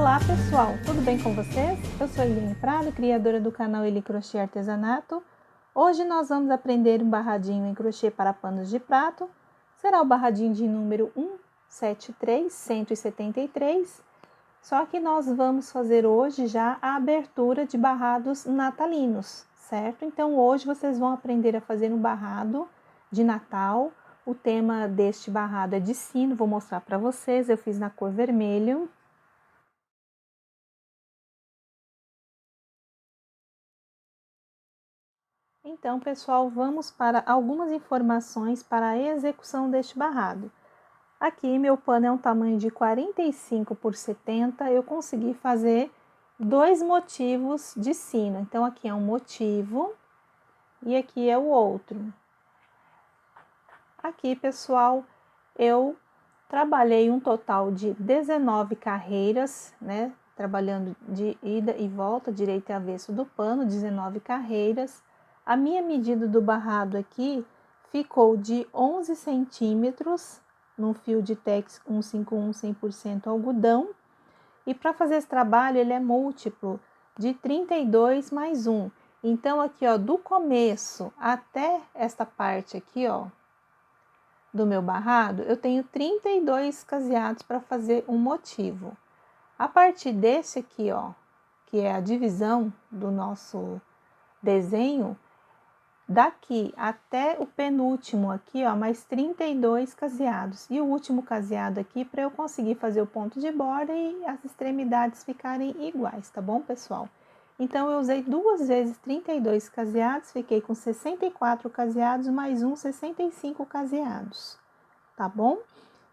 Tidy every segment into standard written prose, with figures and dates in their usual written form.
Olá pessoal, tudo bem com vocês? Eu sou Eliane Prado, criadora do canal Eli Crochê Artesanato. Hoje nós vamos aprender um barradinho em crochê para panos de prato. Será o barradinho de número 173. Só que nós vamos fazer hoje já a abertura de barrados natalinos, certo? Então hoje vocês vão aprender a fazer um barrado de Natal. O tema deste barrado é de sino, vou mostrar para vocês. Eu fiz na cor vermelho. Então, pessoal, vamos para algumas informações para a execução deste barrado. Aqui, meu pano é um tamanho de 45 por 70, eu consegui fazer dois motivos de sino. Então, aqui é um motivo e aqui é o outro. Aqui, pessoal, eu trabalhei um total de 19 carreiras, né? Trabalhando de ida e volta, direito e avesso do pano, 19 carreiras. A minha medida do barrado aqui ficou de 11 centímetros, num fio de Tex 151 100% algodão. E para fazer esse trabalho, ele é múltiplo, de 32 mais 1. Então, aqui, ó, do começo até esta parte aqui, ó, do meu barrado, eu tenho 32 caseados para fazer um motivo. A partir desse aqui, ó, que é a divisão do nosso desenho, daqui até o penúltimo aqui, ó, mais 32 caseados. E o último caseado aqui para eu conseguir fazer o ponto de borda e as extremidades ficarem iguais, tá bom, pessoal? Então, eu usei duas vezes 32 caseados, fiquei com 64 caseados, mais 65 caseados, tá bom?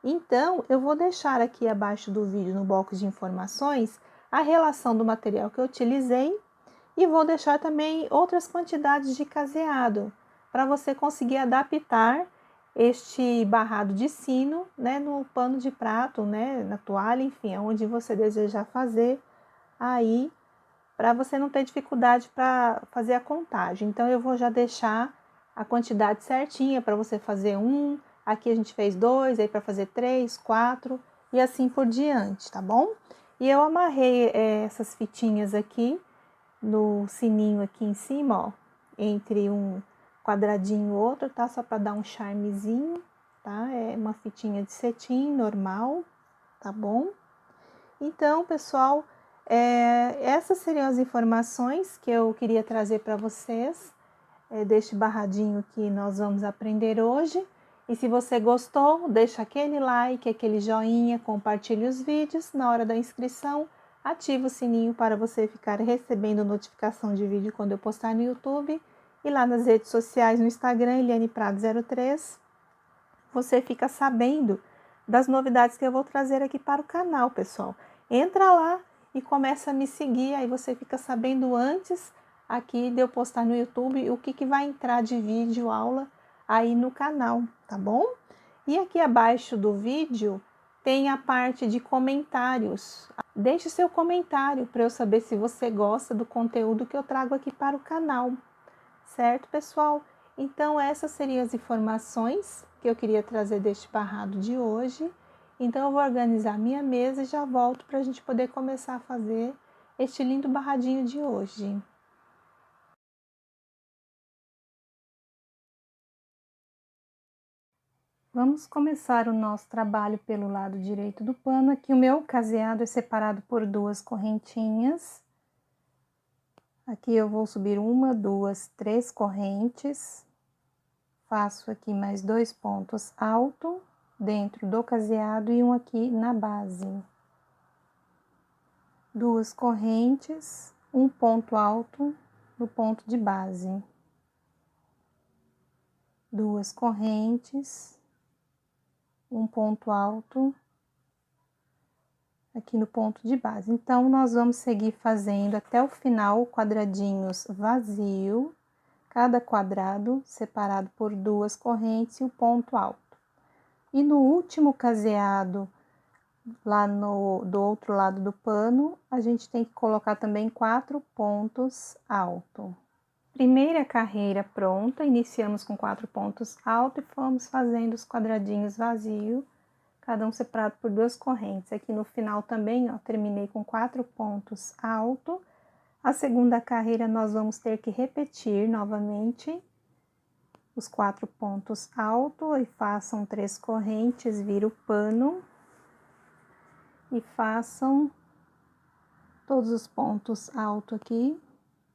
Então, eu vou deixar aqui abaixo do vídeo, no bloco de informações, a relação do material que eu utilizei e vou deixar também outras quantidades de caseado, para você conseguir adaptar este barrado de sino, né, no pano de prato, né, na toalha, enfim, onde você desejar fazer aí, para você não ter dificuldade para fazer a contagem. Então, eu vou já deixar a quantidade certinha para você fazer um, aqui a gente fez 2, aí para fazer 3, 4 e assim por diante, tá bom? E eu amarrei essas fitinhas aqui no sininho aqui em cima, ó, entre um quadradinho e outro, tá? Só para dar um charmezinho, tá? É uma fitinha de cetim normal, tá bom? Então, pessoal, essas seriam as informações que eu queria trazer para vocês, deste barradinho que nós vamos aprender hoje. E se você gostou, deixa aquele like, aquele joinha, compartilhe os vídeos. Na hora da inscrição, ativa o sininho para você ficar recebendo notificação de vídeo quando eu postar no YouTube. E lá nas redes sociais, no Instagram, Eliane Prado 03, você fica sabendo das novidades que eu vou trazer aqui para o canal, pessoal. Entra lá e começa a me seguir, aí você fica sabendo antes aqui de eu postar no YouTube o que vai entrar de vídeo aula aí no canal, tá bom? E aqui abaixo do vídeo tem a parte de comentários. Deixe seu comentário para eu saber se você gosta do conteúdo que eu trago aqui para o canal, certo, pessoal? Então, essas seriam as informações que eu queria trazer deste barrado de hoje. Então, eu vou organizar minha mesa e já volto para a gente poder começar a fazer este lindo barradinho de hoje. Vamos começar o nosso trabalho pelo lado direito do pano. Aqui o meu caseado é separado por duas correntinhas. Aqui eu vou subir uma, duas, três correntes. Faço aqui mais 2 pontos altos dentro do caseado e um aqui na base. Duas correntes, um ponto alto no ponto de base. Duas correntes, um ponto alto aqui no ponto de base. Então, nós vamos seguir fazendo até o final quadradinhos vazio, cada quadrado separado por duas correntes e o ponto alto. E no último caseado, lá do outro lado do pano, a gente tem que colocar também 4 pontos altos. Primeira carreira pronta, iniciamos com 4 pontos altos e fomos fazendo os quadradinhos vazios, cada um separado por 2 correntes. Aqui no final também, ó, terminei com 4 pontos alto. A segunda carreira nós vamos ter que repetir novamente os 4 pontos alto e façam 3 correntes, vira o pano e façam todos os pontos alto aqui,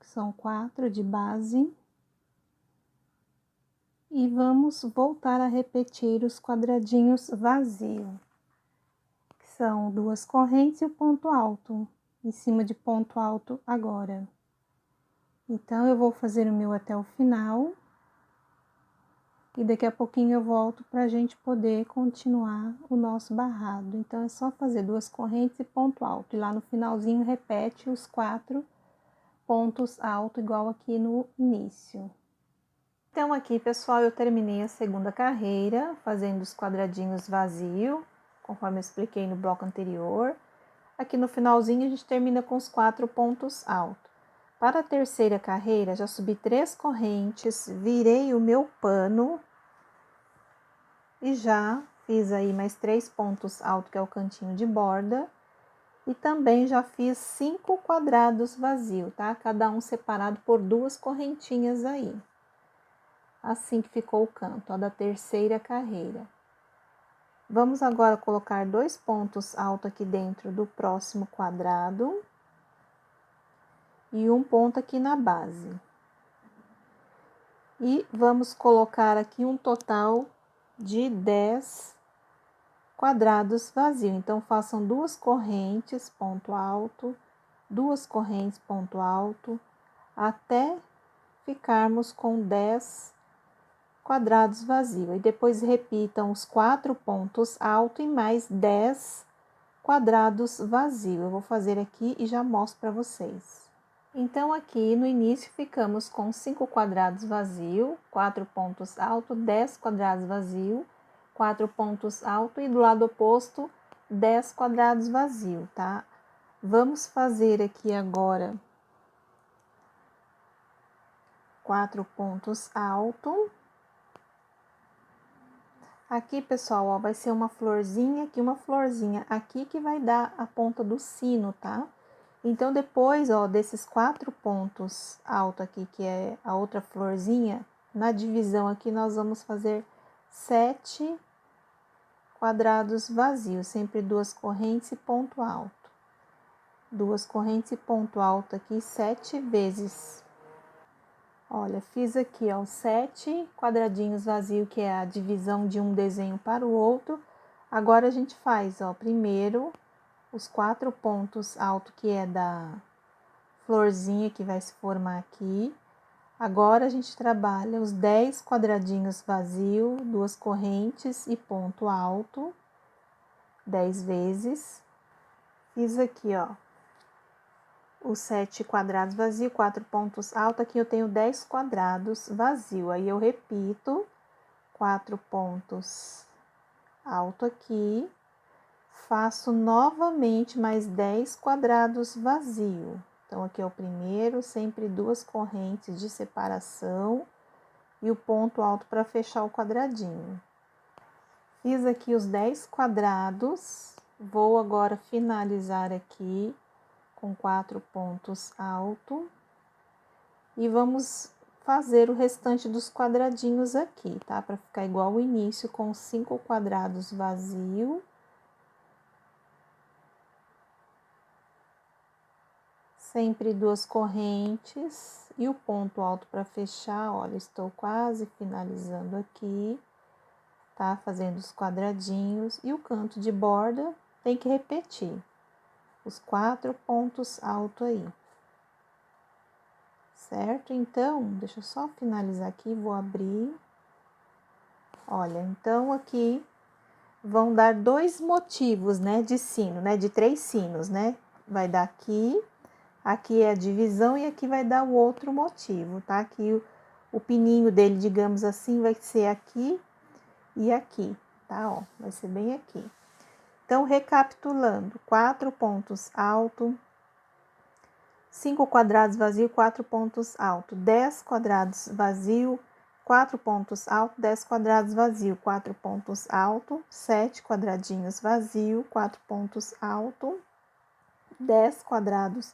que são 4 de base. E vamos voltar a repetir os quadradinhos vazios, que são 2 correntes e o ponto alto, em cima de ponto alto agora. Então, eu vou fazer o meu até o final, e daqui a pouquinho eu volto para a gente poder continuar o nosso barrado. Então, é só fazer 2 correntes e ponto alto, e lá no finalzinho repete os 4 pontos altos, igual aqui no início. Então, aqui, pessoal, eu terminei a segunda carreira, fazendo os quadradinhos vazios, conforme eu expliquei no bloco anterior. Aqui no finalzinho, a gente termina com os 4 pontos altos. Para a terceira carreira, já subi 3 correntes, virei o meu pano e já fiz aí mais 3 pontos altos, que é o cantinho de borda. E também já fiz 5 quadrados vazios, tá? Cada um separado por 2 correntinhas aí. Assim que ficou o canto, ó, da terceira carreira. Vamos agora colocar 2 pontos altos aqui dentro do próximo quadrado e um ponto aqui na base. E vamos colocar aqui um total de 10 quadrados vazios. Então, façam 2 correntes, ponto alto, 2 correntes, ponto alto, até ficarmos com 10 quadrados vazios. E depois repitam os 4 pontos altos e mais 10 quadrados vazios. Eu vou fazer aqui e já mostro para vocês. Então, aqui no início ficamos com 5 quadrados vazios, 4 pontos altos, 10 quadrados vazios, 4 pontos altos e do lado oposto 10 quadrados vazios, tá? Vamos fazer aqui agora 4 pontos altos. Aqui, pessoal, ó, vai ser uma florzinha aqui, uma florzinha aqui que vai dar a ponta do sino, tá? Então, depois, ó, desses 4 pontos altos aqui, que é a outra florzinha, na divisão aqui nós vamos fazer 7 quadrados vazios, sempre 2 correntes e ponto alto. 2 correntes e ponto alto aqui 7 vezes. Olha, fiz aqui, ó, 7 quadradinhos vazios, que é a divisão de um desenho para o outro. Agora, a gente faz, ó, primeiro os 4 pontos altos, que é da florzinha que vai se formar aqui. Agora, a gente trabalha os 10 quadradinhos vazios, 2 correntes e ponto alto, 10 vezes. Fiz aqui, ó, os 7 quadrados vazios, 4 pontos altos, aqui eu tenho 10 quadrados vazios. Aí, eu repito 4 pontos alto aqui, faço novamente mais 10 quadrados vazios. Então, aqui é o primeiro, sempre 2 correntes de separação e o ponto alto para fechar o quadradinho. Fiz aqui os 10 quadrados, vou agora finalizar aqui com 4 pontos altos e vamos fazer o restante dos quadradinhos aqui, tá? Para ficar igual o início, com 5 quadrados vazios. Sempre 2 correntes e o ponto alto para fechar. Olha, estou quase finalizando aqui, tá? Fazendo os quadradinhos e o canto de borda tem que repetir os 4 pontos altos aí, certo? Então, deixa eu só finalizar aqui, vou abrir. Olha, então aqui vão dar 2 motivos, né, de sino, né, de 3 sinos, né? Vai dar aqui, aqui é a divisão e aqui vai dar o outro motivo, tá? Aqui o pininho dele, digamos assim, vai ser aqui e aqui, tá? Ó, vai ser bem aqui. Então, recapitulando, 4 pontos altos, 5 quadrados vazios, 4 pontos altos, 10 quadrados vazios, 4 pontos altos, 10 quadrados vazio, 4 pontos altos, 7 quadradinhos vazio, 4 pontos altos, 10 quadrados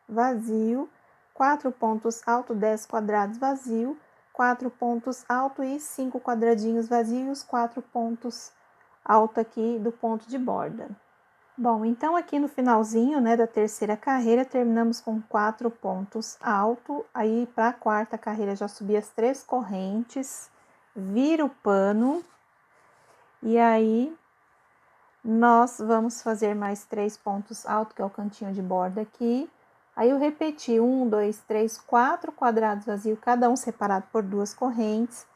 vazio, 4 pontos altos, 10 quadrados vazio, 4 pontos altos e 5 quadradinhos vazios, 4 pontos altos aqui do ponto de borda. Bom, então aqui no finalzinho, né, da terceira carreira, terminamos com 4 pontos altos. Aí, para a quarta carreira, já subi as 3 correntes, vira o pano. E aí, nós vamos fazer mais 3 pontos altos, que é o cantinho de borda aqui. Aí, eu repeti 1, 2, 3, 4 quadrados vazios, cada um separado por 2 correntes.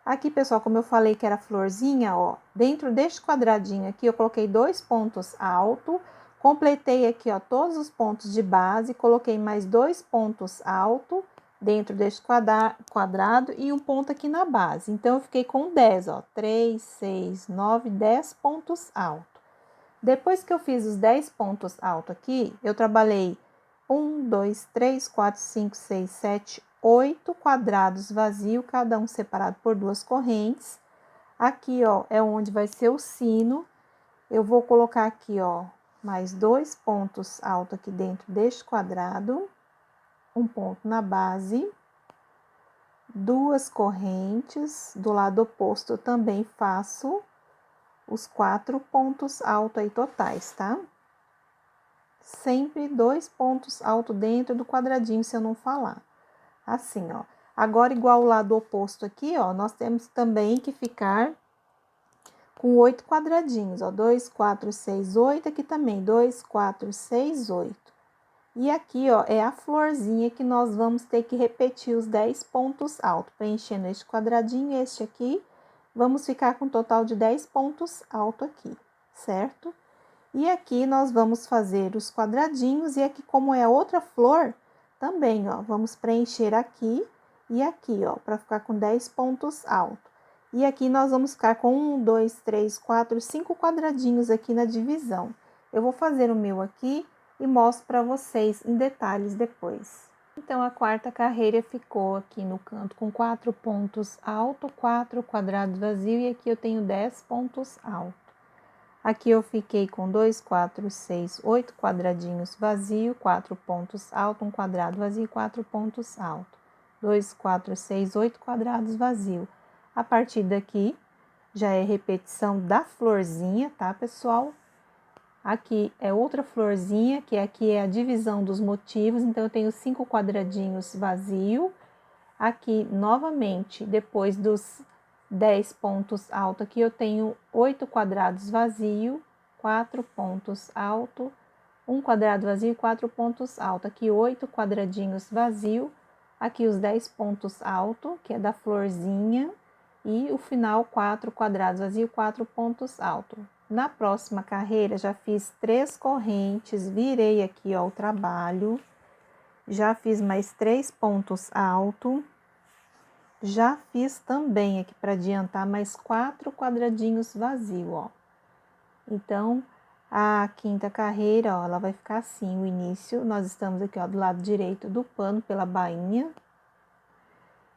Aqui, pessoal, como eu falei que era florzinha, ó, dentro deste quadradinho aqui, eu coloquei 2 pontos altos, completei aqui, ó, todos os pontos de base, coloquei mais 2 pontos altos dentro deste quadrado e um ponto aqui na base. Então, eu fiquei com 10, ó, 3, 6, 9, 10 pontos altos. Depois que eu fiz os 10 pontos altos aqui, eu trabalhei 1, 2, 3, 4, 5, 6, 7, 8 quadrados vazios, cada um separado por 2 correntes. Aqui, ó, é onde vai ser o sino. Eu vou colocar aqui, ó, mais 2 pontos altos aqui dentro deste quadrado. Um ponto na base. 2 correntes. Do lado oposto, eu também faço os 4 pontos altos aí totais, tá? Sempre 2 pontos altos dentro do quadradinho, se eu não falar. Assim, ó. Agora, igual o lado oposto aqui, ó, nós temos também que ficar com 8 quadradinhos, ó. 2, 4, 6, 8. Aqui também, 2, 4, 6, 8. E aqui, ó, é a florzinha que nós vamos ter que repetir os 10 pontos altos, preenchendo este quadradinho e este aqui. Vamos ficar com um total de 10 pontos altos aqui, certo? E aqui nós vamos fazer os quadradinhos, e aqui como é outra flor, também, ó, vamos preencher aqui e aqui, ó, para ficar com 10 pontos altos. E aqui nós vamos ficar com 1, 2, 3, 4, 5 quadradinhos aqui na divisão. Eu vou fazer o meu aqui e mostro para vocês em detalhes depois. Então, a quarta carreira ficou aqui no canto com 4 pontos altos, 4 quadrados vazios, e aqui eu tenho 10 pontos altos. Aqui eu fiquei com 2, 4, 6, 8 quadradinhos vazio, 4 pontos altos, um quadrado vazio, 4 pontos altos. 2, 4, 6, 8 quadrados vazio. A partir daqui, já é repetição da florzinha, tá, pessoal? Aqui é outra florzinha, que aqui é a divisão dos motivos, então eu tenho 5 quadradinhos vazio. Aqui, novamente, depois dos 10 pontos altos, aqui eu tenho 8 quadrados vazio, 4 pontos altos, um quadrado vazio e 4 pontos altos. Aqui 8 quadradinhos vazio, aqui os 10 pontos altos, que é da florzinha, e o final 4 quadrados vazio, 4 pontos altos. Na próxima carreira, já fiz 3 correntes, virei aqui, ó, o trabalho, já fiz mais 3 pontos altos. Já fiz também aqui para adiantar mais 4 quadradinhos vazios, ó. Então, a quinta carreira, ó, ela vai ficar assim, o início. Nós estamos aqui, ó, do lado direito do pano, pela bainha.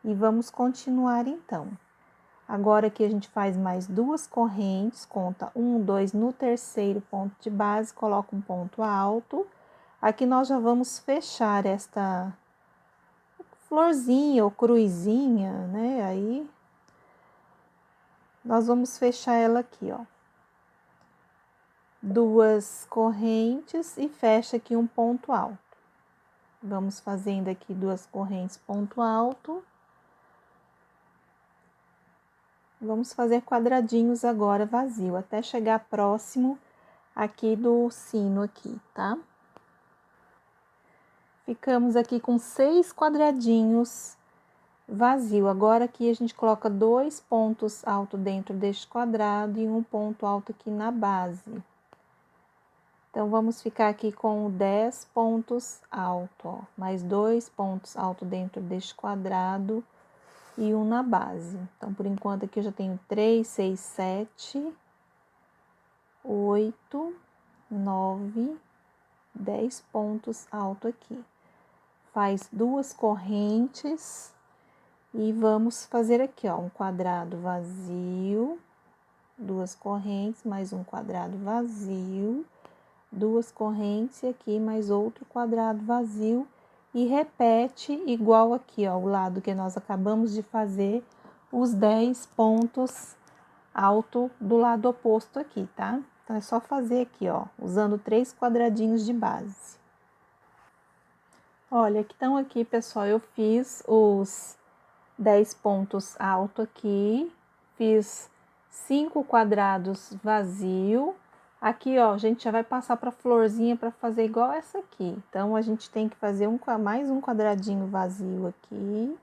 E vamos continuar, então. Agora aqui a gente faz mais 2 correntes, conta 1, 2 no terceiro ponto de base, coloca um ponto alto. Aqui nós já vamos fechar esta florzinha ou cruzinha, né? Aí, nós vamos fechar ela aqui, ó. 2 correntes e fecha aqui um ponto alto. Vamos fazendo aqui 2 correntes, ponto alto. Vamos fazer quadradinhos agora vazio, até chegar próximo aqui do sino aqui, tá? Ficamos aqui com 6 quadradinhos vazio. Agora aqui a gente coloca 2 pontos altos dentro deste quadrado e um ponto alto aqui na base. Então, vamos ficar aqui com 10 pontos altos, ó. Mais 2 pontos altos dentro deste quadrado e um na base. Então, por enquanto, aqui eu já tenho 3, 6, 7, 8, 9, 10 pontos altos aqui. Faz 2 correntes E vamos fazer aqui, ó, um quadrado vazio, duas correntes, mais um quadrado vazio, duas correntes e aqui mais outro quadrado vazio e repete igual aqui, ó, o lado que nós acabamos de fazer, os 10 pontos alto do lado oposto aqui, tá? Então, é só fazer aqui, ó, usando 3 quadradinhos de base. Olha, então aqui, pessoal, eu fiz os 10 pontos alto aqui, fiz 5 quadrados vazio. Aqui, ó, a gente já vai passar para florzinha para fazer igual essa aqui. Então, a gente tem que fazer mais um quadradinho vazio aqui,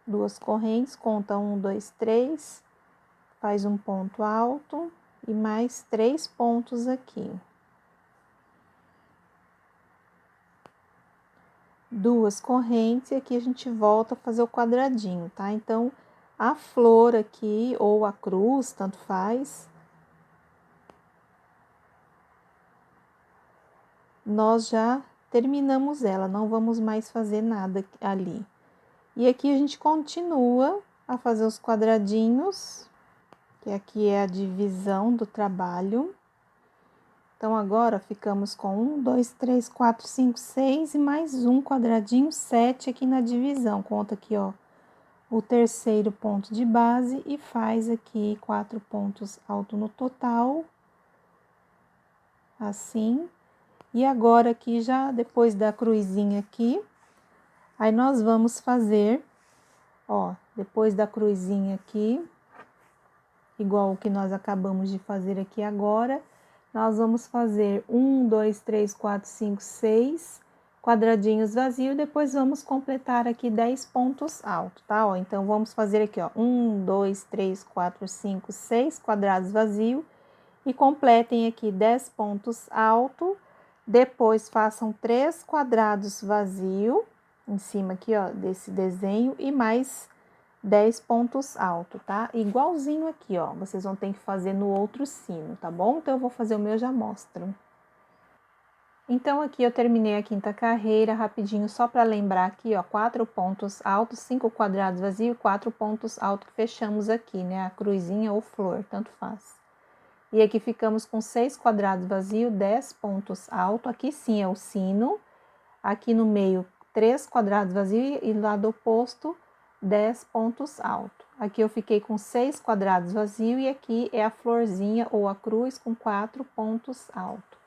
duas correntes, conta 1, 2, 3, faz um ponto alto e mais 3 pontos aqui. Duas correntes e aqui a gente volta a fazer o quadradinho, tá? Então, a flor aqui ou a cruz, tanto faz, nós já terminamos ela, não vamos mais fazer nada ali. E aqui a gente continua a fazer os quadradinhos, que aqui é a divisão do trabalho. Então, agora ficamos com 1, 2, 3, 4, 5, 6 e mais um quadradinho, 7 aqui na divisão. Conta aqui, ó, o terceiro ponto de base e faz aqui 4 pontos alto no total, assim. E agora aqui já, depois da cruzinha aqui, aí nós vamos fazer, ó, depois da cruzinha aqui, igual o que nós acabamos de fazer aqui agora, nós vamos fazer 1, 2, 3, 4, 5, 6 quadradinhos vazios, depois vamos completar aqui 10 pontos altos, tá? Ó, então, vamos fazer aqui, ó, 1, 2, 3, 4, 5, 6 quadrados vazios e completem aqui 10 pontos altos, depois façam 3 quadrados vazios em cima aqui, ó, desse desenho e mais 10 pontos altos, tá? Igualzinho aqui, ó, vocês vão ter que fazer no outro sino, tá bom? Então, eu vou fazer o meu, já mostro. Então, aqui eu terminei a quinta carreira, rapidinho, só para lembrar aqui, ó, 4 pontos altos, 5 quadrados vazios, 4 pontos altos que fechamos aqui, né? A cruzinha ou flor, tanto faz. E aqui ficamos com 6 quadrados vazios, 10 pontos altos, aqui sim é o sino, aqui no meio 3 quadrados vazios e lado oposto 10 pontos altos. Aqui eu fiquei com 6 quadrados vazios e aqui é a florzinha ou a cruz com 4 pontos altos.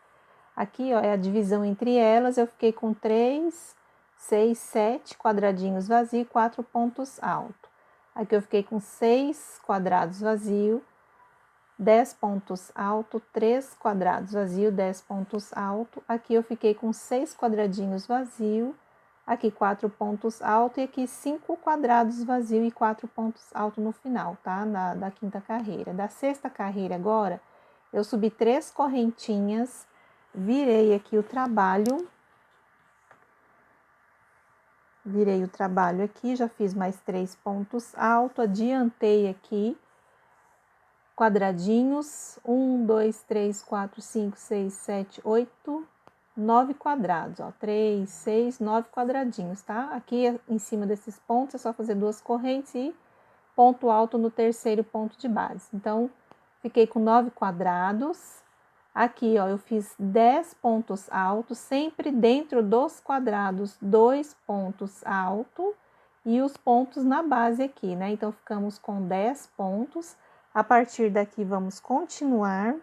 Aqui, ó, é a divisão entre elas, eu fiquei com 3, 6, 7 quadradinhos vazios, 4 pontos altos. Aqui eu fiquei com 6 quadrados vazios, 10 pontos altos, 3 quadrados vazios, 10 pontos altos. Aqui eu fiquei com 6 quadradinhos vazios, aqui 4 pontos altos e aqui 5 quadrados vazios e 4 pontos altos no final, tá? Da quinta carreira. Da sexta carreira agora, eu subi 3 correntinhas, virei aqui o trabalho. Virei o trabalho aqui, já fiz mais 3 pontos altos, adiantei aqui quadradinhos, 1, 2, 3, 4, 5, 6, 7, 8, 9 quadrados, ó, 3, 6, 9 quadradinhos, tá? Aqui em cima desses pontos é só fazer 2 correntes e ponto alto no terceiro ponto de base. Então, fiquei com 9 quadrados. Aqui, ó, eu fiz 10 pontos altos, sempre dentro dos quadrados, 2 pontos altos e os pontos na base aqui, né? Então, ficamos com 10 pontos. A partir daqui, vamos continuar.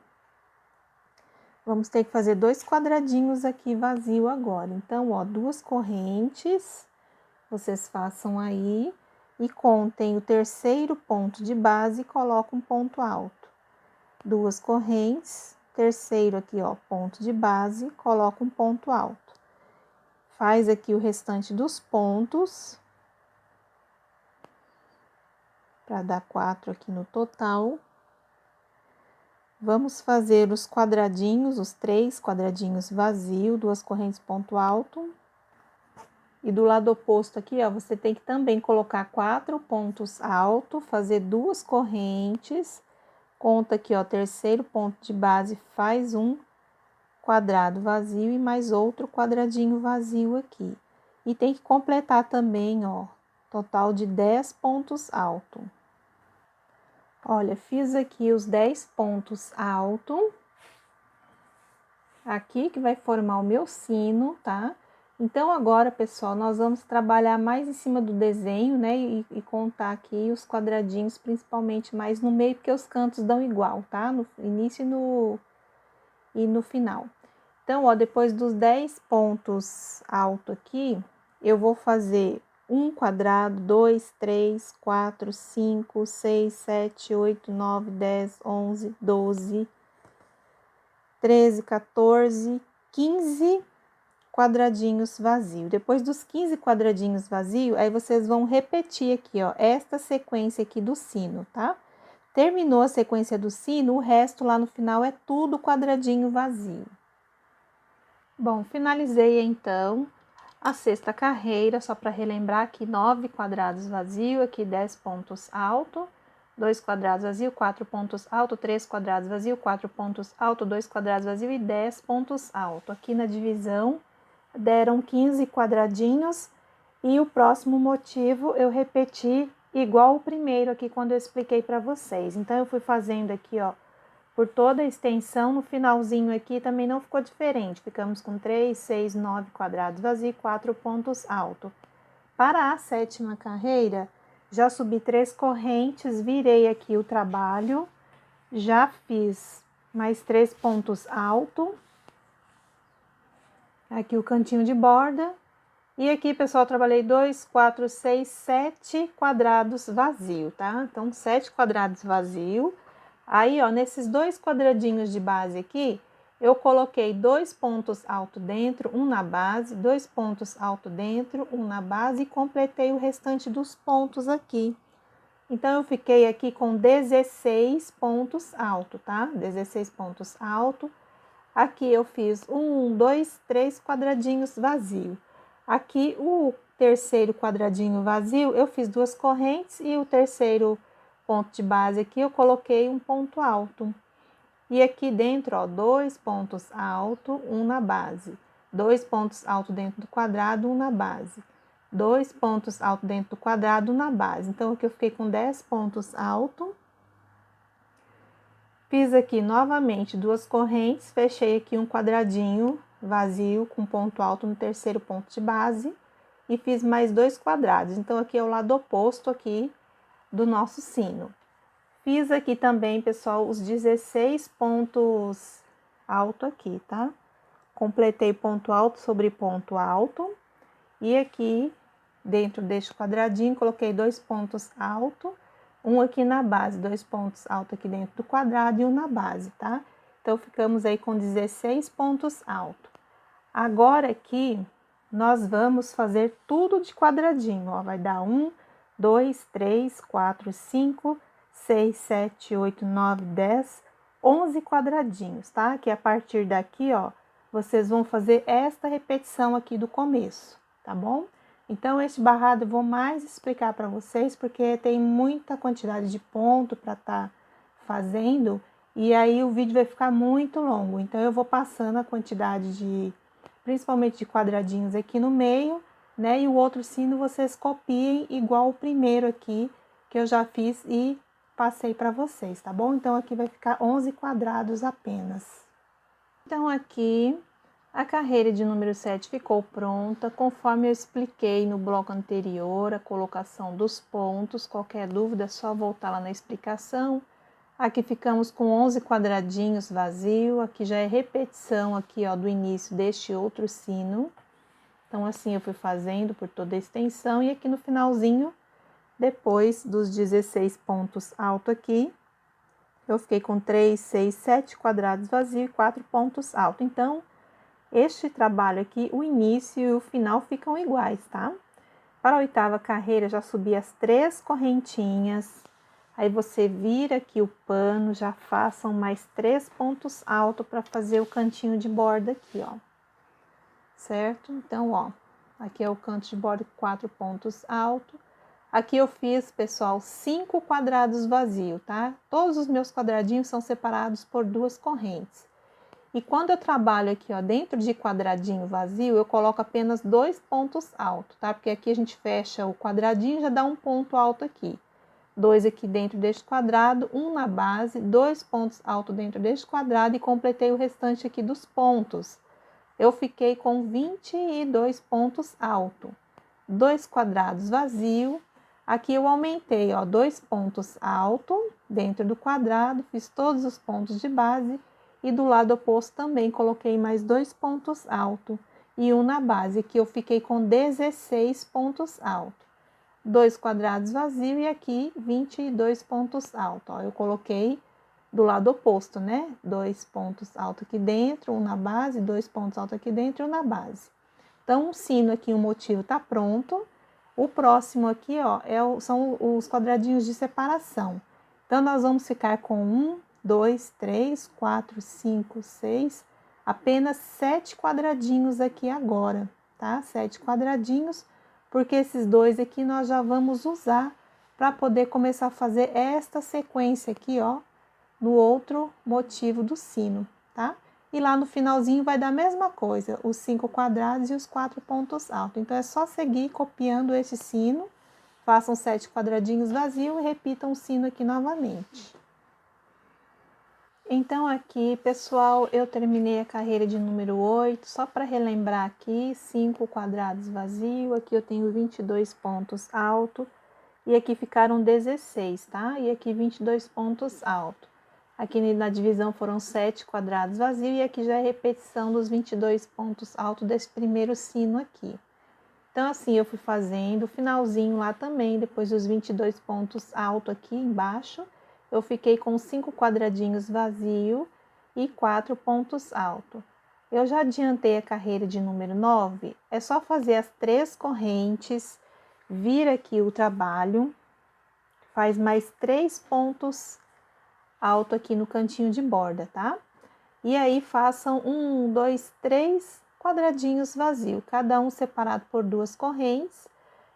Vamos ter que fazer 2 quadradinhos aqui vazio agora. Então, ó, 2 correntes, vocês façam aí e contem o terceiro ponto de base e colocam um ponto alto. 2 correntes, terceiro aqui, ó, ponto de base, coloca um ponto alto. Faz aqui o restante dos pontos, para dar 4 aqui no total. Vamos fazer os quadradinhos, os 3 quadradinhos vazios, 2 correntes, ponto alto. E do lado oposto aqui, ó, você tem que também colocar 4 pontos altos, fazer 2 correntes. Conta aqui, ó, terceiro ponto de base, faz um quadrado vazio e mais outro quadradinho vazio aqui. E tem que completar também, ó, total de 10 pontos altos. Olha, fiz aqui os 10 pontos altos, aqui que vai formar o meu sino, tá? Então, agora, pessoal, nós vamos trabalhar mais em cima do desenho, né? E contar aqui os quadradinhos, principalmente mais no meio, porque os cantos dão igual, tá? No início e no final. Então, ó, depois dos 10 pontos altos aqui, eu vou fazer um quadrado, 2, 3, 4, 5, 6, 7, 8, 9, 10, 11, 12, 13, 14, 15 quadradinhos vazios. Depois dos 15 quadradinhos vazios, aí vocês vão repetir aqui, ó, esta sequência aqui do sino, tá? Terminou a sequência do sino, o resto lá no final é tudo quadradinho vazio. Bom, finalizei então a sexta carreira, só para relembrar aqui, 9 quadrados vazios, aqui 10 pontos altos, 2 quadrados vazios, 4 pontos altos, 3 quadrados vazios, 4 pontos altos, 2 quadrados vazios e 10 pontos altos. Aqui na divisão deram 15 quadradinhos e o próximo motivo eu repeti igual o primeiro aqui quando eu expliquei para vocês. Então, eu fui fazendo aqui, ó, por toda a extensão, no finalzinho aqui também não ficou diferente. Ficamos com 3, 6, 9 quadrados vazios e 4 pontos altos. Para a sétima carreira, já subi 3 correntes, virei aqui o trabalho, já fiz mais 3 pontos altos. Aqui o cantinho de borda. E aqui, pessoal, trabalhei 2, 4, 6, 7 quadrados vazios, tá? Então, 7 quadrados vazios. Aí, ó, nesses 2 quadradinhos de base aqui, eu coloquei 2 pontos altos dentro, um na base, 2 pontos altos dentro, um na base e completei o restante dos pontos aqui. Então, eu fiquei aqui com 16 pontos altos, tá? 16 pontos altos. Aqui eu fiz 1, 2, 3 quadradinhos vazios. Aqui o terceiro quadradinho vazio, eu fiz 2 correntes e o terceiro ponto de base aqui eu coloquei um ponto alto. E aqui dentro, ó, 2 pontos altos, um na base. 2 pontos altos dentro do quadrado, um na base. 2 pontos altos dentro do quadrado, um na base. Então, aqui eu fiquei com 10 pontos altos. Fiz aqui novamente 2 correntes, fechei aqui um quadradinho vazio com ponto alto no terceiro ponto de base e fiz mais 2 quadrados. Então, aqui é o lado oposto aqui do nosso sino. Fiz aqui também, pessoal, os 16 pontos altos aqui, tá? Completei ponto alto sobre ponto alto e aqui dentro deste quadradinho coloquei 2 pontos altos. Um aqui na base, 2 pontos altos aqui dentro do quadrado e um na base, tá? Então, ficamos aí com 16 pontos altos. Agora aqui, nós vamos fazer tudo de quadradinho, ó. Vai dar 1, 2, 3, 4, 5, 6, 7, 8, 9, 10, 11 quadradinhos, tá? Que a partir daqui, ó, vocês vão fazer esta repetição aqui do começo, tá bom? Então, este barrado eu vou mais explicar para vocês, porque tem muita quantidade de ponto para estar fazendo, e aí o vídeo vai ficar muito longo. Então, eu vou passando a quantidade de, principalmente de quadradinhos aqui no meio, né? E o outro sino vocês copiem igual o primeiro aqui, que eu já fiz e passei para vocês, tá bom? Então, aqui vai ficar 11 quadrados apenas. Então, aqui a carreira de número 7 ficou pronta, conforme eu expliquei no bloco anterior, a colocação dos pontos. Qualquer dúvida é só voltar lá na explicação. Aqui ficamos com 11 quadradinhos vazios, aqui já é repetição aqui, ó, do início deste outro sino. Então, assim eu fui fazendo por toda a extensão e aqui no finalzinho, depois dos 16 pontos altos aqui, eu fiquei com 3, 6, 7 quadrados vazios e 4 pontos altos. Então, este trabalho aqui, o início e o final ficam iguais, tá? Para a oitava carreira, já subi as 3 correntinhas. Aí, você vira aqui o pano, já façam mais 3 pontos altos para fazer o cantinho de borda aqui, ó. Certo? Então, ó, aqui é o canto de borda, 4 pontos altos. Aqui eu fiz, pessoal, 5 quadrados vazios, tá? Todos os meus quadradinhos são separados por 2 correntes. E quando eu trabalho aqui, ó, dentro de quadradinho vazio, eu coloco apenas 2 pontos altos, tá? Porque aqui a gente fecha o quadradinho e já dá um ponto alto aqui. 2 aqui dentro deste quadrado, 1 na base, 2 pontos altos dentro deste quadrado e completei o restante aqui dos pontos. Eu fiquei com 22 pontos altos. 2 quadrados vazio. Aqui eu aumentei, ó, 2 pontos altos dentro do quadrado, fiz todos os pontos de base e do lado oposto também coloquei mais 2 pontos altos e 1 na base, que eu fiquei com 16 pontos altos. 2 quadrados vazio e aqui 22 pontos altos, ó, eu coloquei do lado oposto, né? 2 pontos altos aqui dentro, 1 na base, 2 pontos altos aqui dentro e 1 na base. Então, o sino aqui, o motivo tá pronto. O próximo aqui, ó, são os quadradinhos de separação. Então, nós vamos ficar com 1, 2, 3, 4, 5, 6, apenas 7 quadradinhos aqui agora, tá? 7 quadradinhos, porque esses dois aqui nós já vamos usar para poder começar a fazer esta sequência aqui, ó, no outro motivo do sino, tá? E lá no finalzinho vai dar a mesma coisa, os 5 quadrados e os 4 pontos altos. Então, é só seguir copiando esse sino, façam 7 quadradinhos vazios e repitam o sino aqui novamente. Então, aqui, pessoal, eu terminei a carreira de número 8, só para relembrar aqui, 5 quadrados vazios, aqui eu tenho 22 pontos altos, e aqui ficaram 16, tá? E aqui 22 pontos altos. Aqui na divisão foram 7 quadrados vazios e aqui já é repetição dos 22 pontos altos desse primeiro sino aqui. Então, assim, eu fui fazendo o finalzinho lá também, depois dos 22 pontos altos aqui embaixo, eu fiquei com 5 quadradinhos vazios e 4 pontos altos. Eu já adiantei a carreira de número 9, é só fazer as 3 correntes, vir aqui o trabalho, faz mais 3 pontos alto aqui no cantinho de borda, tá? E aí façam 1, 2, 3 quadradinhos vazios, cada um separado por 2 correntes.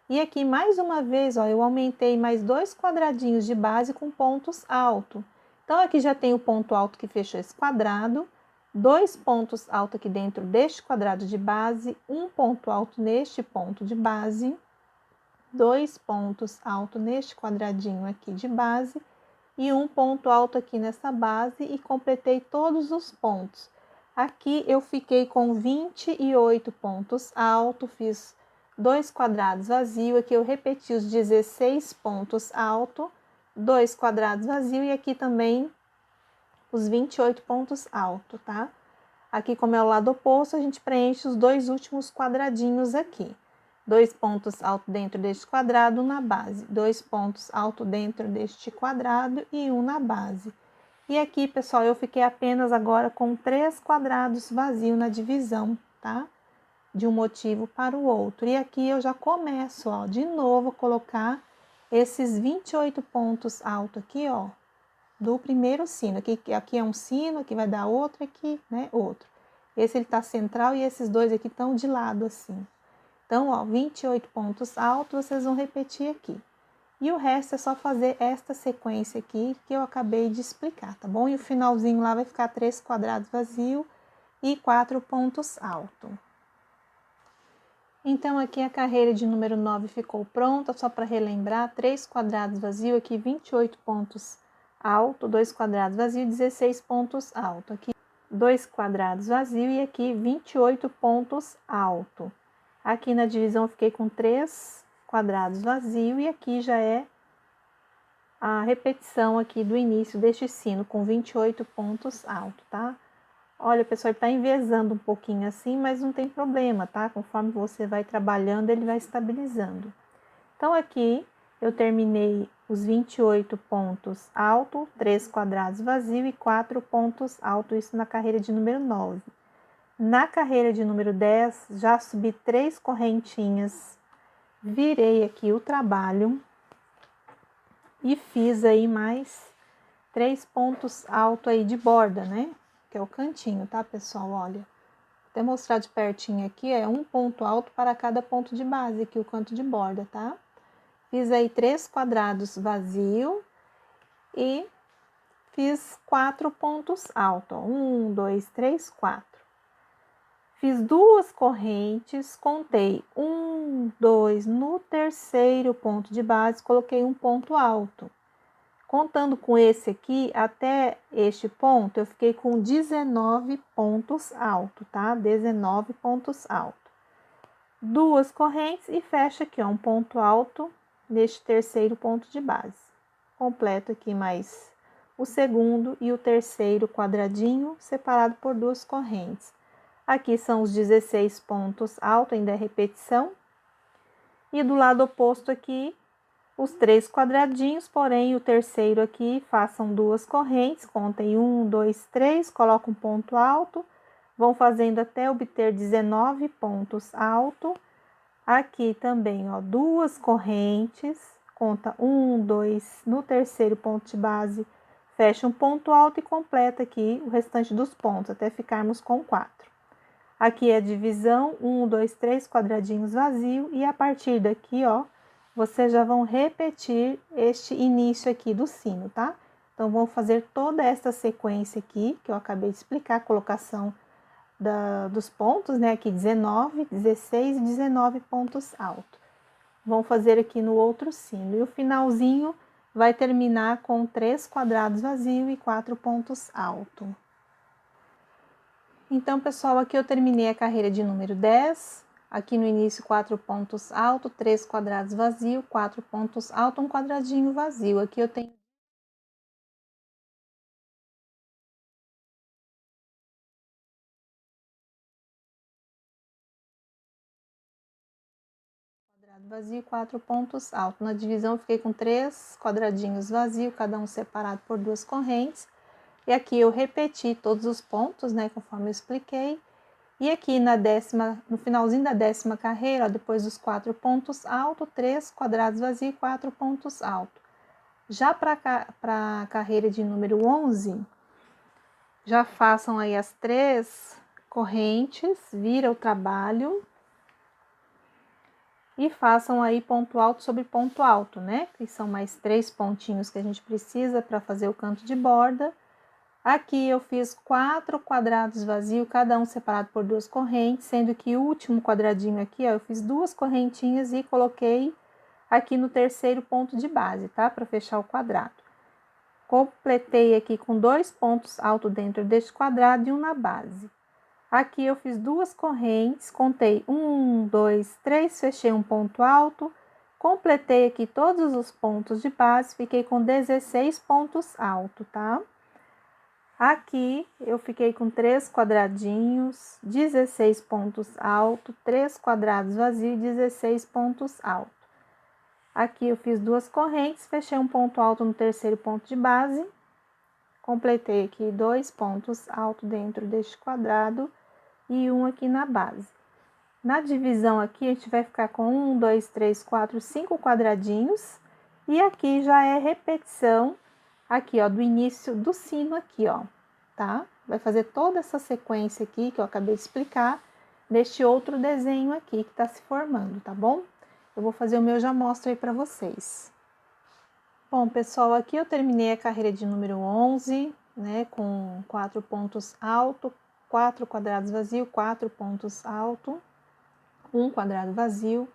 E aqui mais uma vez, ó, eu aumentei mais 2 quadradinhos de base com pontos altos. Então aqui já tem o ponto alto que fechou esse quadrado, 2 pontos altos aqui dentro deste quadrado de base, um ponto alto neste ponto de base, 2 pontos altos neste quadradinho aqui de base e um ponto alto aqui nessa base e completei todos os pontos. Aqui eu fiquei com 28 pontos altos, fiz 2 quadrados vazios, aqui eu repeti os 16 pontos altos, 2 quadrados vazios e aqui também os 28 pontos altos, tá? Aqui, como é o lado oposto, a gente preenche os 2 últimos quadradinhos aqui. 2 pontos altos dentro deste quadrado, 1 na base. 2 pontos altos dentro deste quadrado e 1 na base. E aqui, pessoal, eu fiquei apenas agora com 3 quadrados vazios na divisão, tá? De um motivo para o outro. E aqui eu já começo, ó, de novo a colocar esses 28 pontos altos aqui, ó, do primeiro sino. Aqui é um sino, aqui vai dar outro, aqui, né, outro. Esse ele tá central e esses dois aqui estão de lado assim. Então, ó, 28 pontos altos, vocês vão repetir aqui. E o resto é só fazer esta sequência aqui que eu acabei de explicar, tá bom? E o finalzinho lá vai ficar 3 quadrados vazios e 4 pontos altos. Então, aqui a carreira de número 9 ficou pronta, só para relembrar, 3 quadrados vazios, aqui 28 pontos altos, 2 quadrados vazios, 16 pontos altos. Aqui 2 quadrados vazios e aqui 28 pontos altos. Aqui na divisão eu fiquei com 3 quadrados vazios e aqui já é a repetição aqui do início deste sino com 28 pontos altos, tá? Olha, pessoal, ele tá envezando um pouquinho assim, mas não tem problema, tá? Conforme você vai trabalhando, ele vai estabilizando. Então, aqui eu terminei os 28 pontos altos, 3 quadrados vazios e 4 pontos altos, isso na carreira de número 9. Na carreira de número 10, já subi 3 correntinhas, virei aqui o trabalho e fiz aí mais 3 pontos altos aí de borda, né? Que é o cantinho, tá, pessoal? Olha, vou até mostrar de pertinho aqui, é um ponto alto para cada ponto de base, aqui o canto de borda, tá? Fiz aí 3 quadrados vazio e fiz 4 pontos altos, ó, 1, 2, 3, 4. Fiz 2 correntes, contei 1, 2, no terceiro ponto de base, coloquei um ponto alto. Contando com esse aqui, até este ponto, eu fiquei com 19 pontos altos, tá? 19 pontos altos. 2 correntes e fecha aqui, ó, um ponto alto neste terceiro ponto de base. Completo aqui mais o segundo e o terceiro quadradinho, separado por 2 correntes. Aqui são os 16 pontos altos, ainda é repetição. E do lado oposto aqui, os 3 quadradinhos, porém o terceiro aqui, façam 2 correntes, contem 1, 2, 3, coloca um ponto alto, vão fazendo até obter 19 pontos altos. Aqui também, ó, 2 correntes, conta 1, 2, no terceiro ponto de base, fecha um ponto alto e completa aqui o restante dos pontos, até ficarmos com 4. Aqui é a divisão, 1, 2, 3 quadradinhos vazio, e a partir daqui, ó, vocês já vão repetir este início aqui do sino, tá? Então, vão fazer toda essa sequência aqui, que eu acabei de explicar, a colocação dos pontos, né? Aqui 19, 16 e 19 pontos altos. Vão fazer aqui no outro sino. E o finalzinho vai terminar com 3 quadrados vazios e 4 pontos altos. Então, pessoal, aqui eu terminei a carreira de número 10. Aqui no início, 4 pontos altos, 3 quadrados vazios, 4 pontos altos, um quadradinho vazio. Aqui eu tenho quadrado vazio, 4 pontos altos. Na divisão, eu fiquei com 3 quadradinhos vazios, cada um separado por 2 correntes. E aqui eu repeti todos os pontos, né, conforme eu expliquei. E aqui no finalzinho da 10ª carreira, ó, depois dos 4 pontos altos, 3 quadrados vazios e 4 pontos altos. Já para a carreira de número 11, já façam aí as 3 correntes, vira o trabalho e façam aí ponto alto sobre ponto alto, né? Que são mais 3 pontinhos que a gente precisa para fazer o canto de borda. Aqui eu fiz 4 quadrados vazios, cada um separado por 2 correntes, sendo que o último quadradinho aqui, ó, eu fiz 2 correntinhas e coloquei aqui no terceiro ponto de base, tá? Para fechar o quadrado. Completei aqui com 2 pontos altos dentro deste quadrado e um na base. Aqui eu fiz 2 correntes, contei 1, 2, 3, fechei um ponto alto, completei aqui todos os pontos de base, fiquei com 16 pontos altos, tá? Aqui eu fiquei com 3 quadradinhos, 16 pontos altos, 3 quadrados vazios, 16 pontos altos. Aqui eu fiz 2 correntes, fechei um ponto alto no terceiro ponto de base, completei aqui 2 pontos altos dentro deste quadrado e um aqui na base. Na divisão aqui, a gente vai ficar com 1, 2, 3, 4, 5 quadradinhos, e aqui já é repetição aqui, ó, do início do sino aqui, ó, tá? Vai fazer toda essa sequência aqui que eu acabei de explicar, neste outro desenho aqui que tá se formando, tá bom? Eu vou fazer o meu, já mostro aí pra vocês. Bom, pessoal, aqui eu terminei a carreira de número 11, né, com 4 pontos altos, 4 quadrados vazios, 4 pontos altos, 1 quadrado vazio.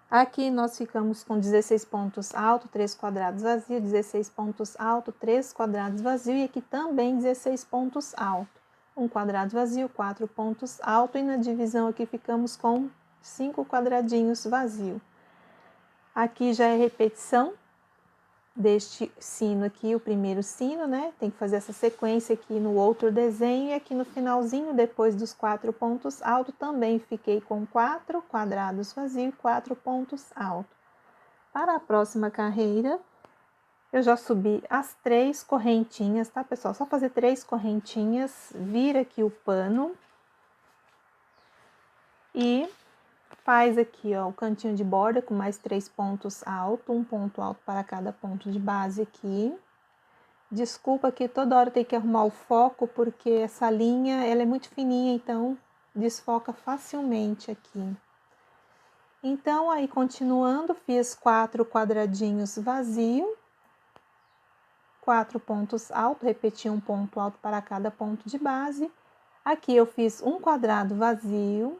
Aqui nós ficamos com 16 pontos altos, 3 quadrados vazios, 16 pontos altos, 3 quadrados vazios, e aqui também 16 pontos altos, 1 quadrado vazio, 4 pontos altos, e na divisão aqui ficamos com 5 quadradinhos vazios. Aqui já é repetição deste sino aqui, o primeiro sino, né? Tem que fazer essa sequência aqui no outro desenho, e aqui no finalzinho, depois dos 4 pontos altos, também fiquei com 4 quadrados vazios e 4 pontos altos. Para a próxima carreira, eu já subi as 3 correntinhas, tá, pessoal? Só fazer 3 correntinhas, vira aqui o pano e faz aqui, ó, o cantinho de borda com mais 3 pontos altos, um ponto alto para cada ponto de base aqui. Desculpa que toda hora tem que arrumar o foco, porque essa linha, ela é muito fininha, então desfoca facilmente aqui. Então, aí continuando, fiz 4 quadradinhos vazios. 4 pontos altos, repeti um ponto alto para cada ponto de base. Aqui eu fiz um quadrado vazio.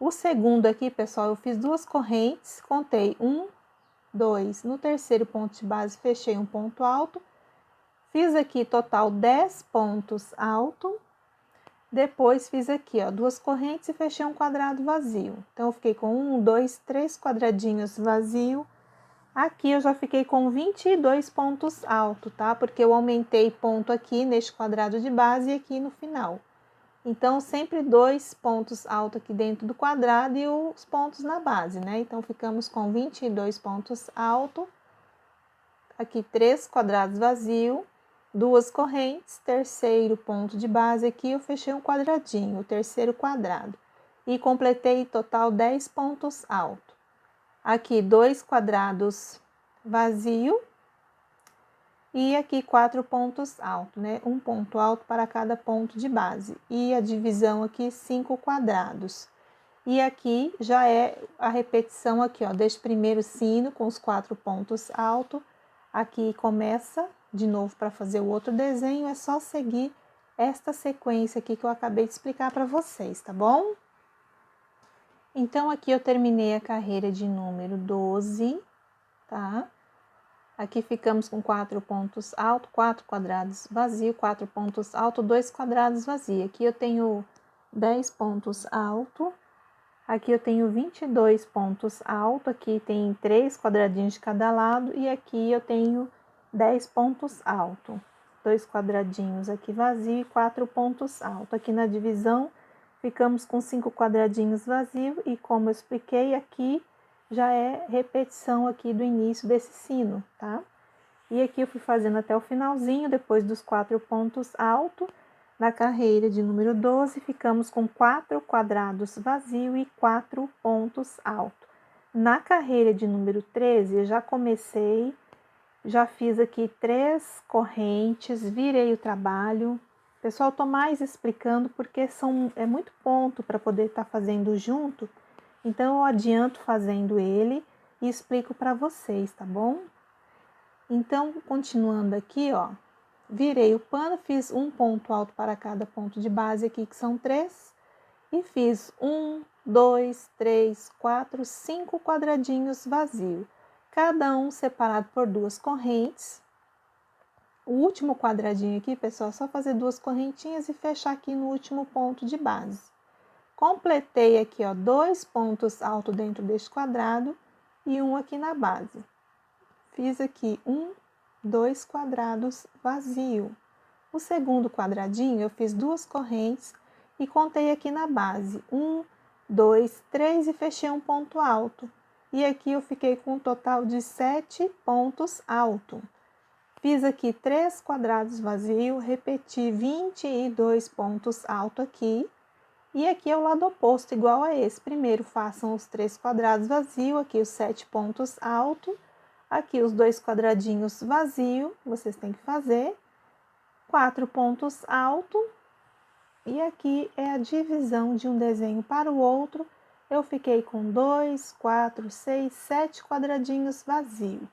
O segundo aqui, pessoal, eu fiz 2 correntes, contei 1, 2. No terceiro ponto de base, fechei um ponto alto. Fiz aqui total 10 pontos altos. Depois fiz aqui, ó, 2 correntes e fechei um quadrado vazio. Então, eu fiquei com 1, 2, 3 quadradinhos vazio. Aqui eu já fiquei com 22 pontos altos, tá? Porque eu aumentei ponto aqui neste quadrado de base e aqui no final. Então, sempre 2 pontos altos aqui dentro do quadrado e os pontos na base, né? Então, ficamos com 22 pontos altos. Aqui 3 quadrados vazios, 2 correntes, terceiro ponto de base aqui eu fechei um quadradinho, o terceiro quadrado. E completei total 10 pontos altos. Aqui 2 quadrados vazio e aqui 4 pontos altos, né? Um ponto alto para cada ponto de base. E a divisão aqui 5 quadrados. E aqui já é a repetição aqui, ó, deste primeiro sino com os 4 pontos altos. Aqui começa de novo para fazer o outro desenho, é só seguir esta sequência aqui que eu acabei de explicar para vocês, tá bom? Então, aqui eu terminei a carreira de número 12, tá? Aqui ficamos com 4 pontos altos, 4 quadrados vazio, 4 pontos altos, 2 quadrados vazio. Aqui eu tenho 10 pontos altos. Aqui eu tenho 22 pontos altos, aqui tem 3 quadradinhos de cada lado e aqui eu tenho 10 pontos altos. 2 quadradinhos aqui vazio e 4 pontos altos. Aqui na divisão ficamos com 5 quadradinhos vazios e como eu expliquei aqui, já é repetição aqui do início desse sino, tá? E aqui eu fui fazendo até o finalzinho, depois dos 4 pontos altos. Na carreira de número 12, ficamos com 4 quadrados vazios e 4 pontos altos. Na carreira de número 13, eu já comecei, já fiz aqui 3 correntes, virei o trabalho. Pessoal, tô mais explicando porque é muito ponto para poder estar fazendo junto, então eu adianto fazendo ele e explico para vocês, tá bom? Então, continuando aqui, ó. Virei o pano, fiz um ponto alto para cada ponto de base aqui, que são 3. E fiz 1, 2, 3, 4, 5 quadradinhos vazios. Cada um separado por 2 correntes. O último quadradinho aqui, pessoal, é só fazer 2 correntinhas e fechar aqui no último ponto de base. Completei aqui, ó, 2 pontos altos dentro deste quadrado e um aqui na base. Fiz aqui 2 quadrados vazio. O segundo quadradinho eu fiz 2 correntes e contei aqui na base 1, 2, 3 e fechei um ponto alto. E aqui eu fiquei com um total de 7 pontos altos. Fiz aqui 3 quadrados vazios, repeti 22 pontos altos aqui. E aqui é o lado oposto, igual a esse. Primeiro façam os 3 quadrados vazios, aqui os 7 pontos altos. Aqui os 2 quadradinhos vazios, vocês têm que fazer. 4 pontos altos. E aqui é a divisão de um desenho para o outro. Eu fiquei com 2, 4, 6, 7 quadradinhos vazios.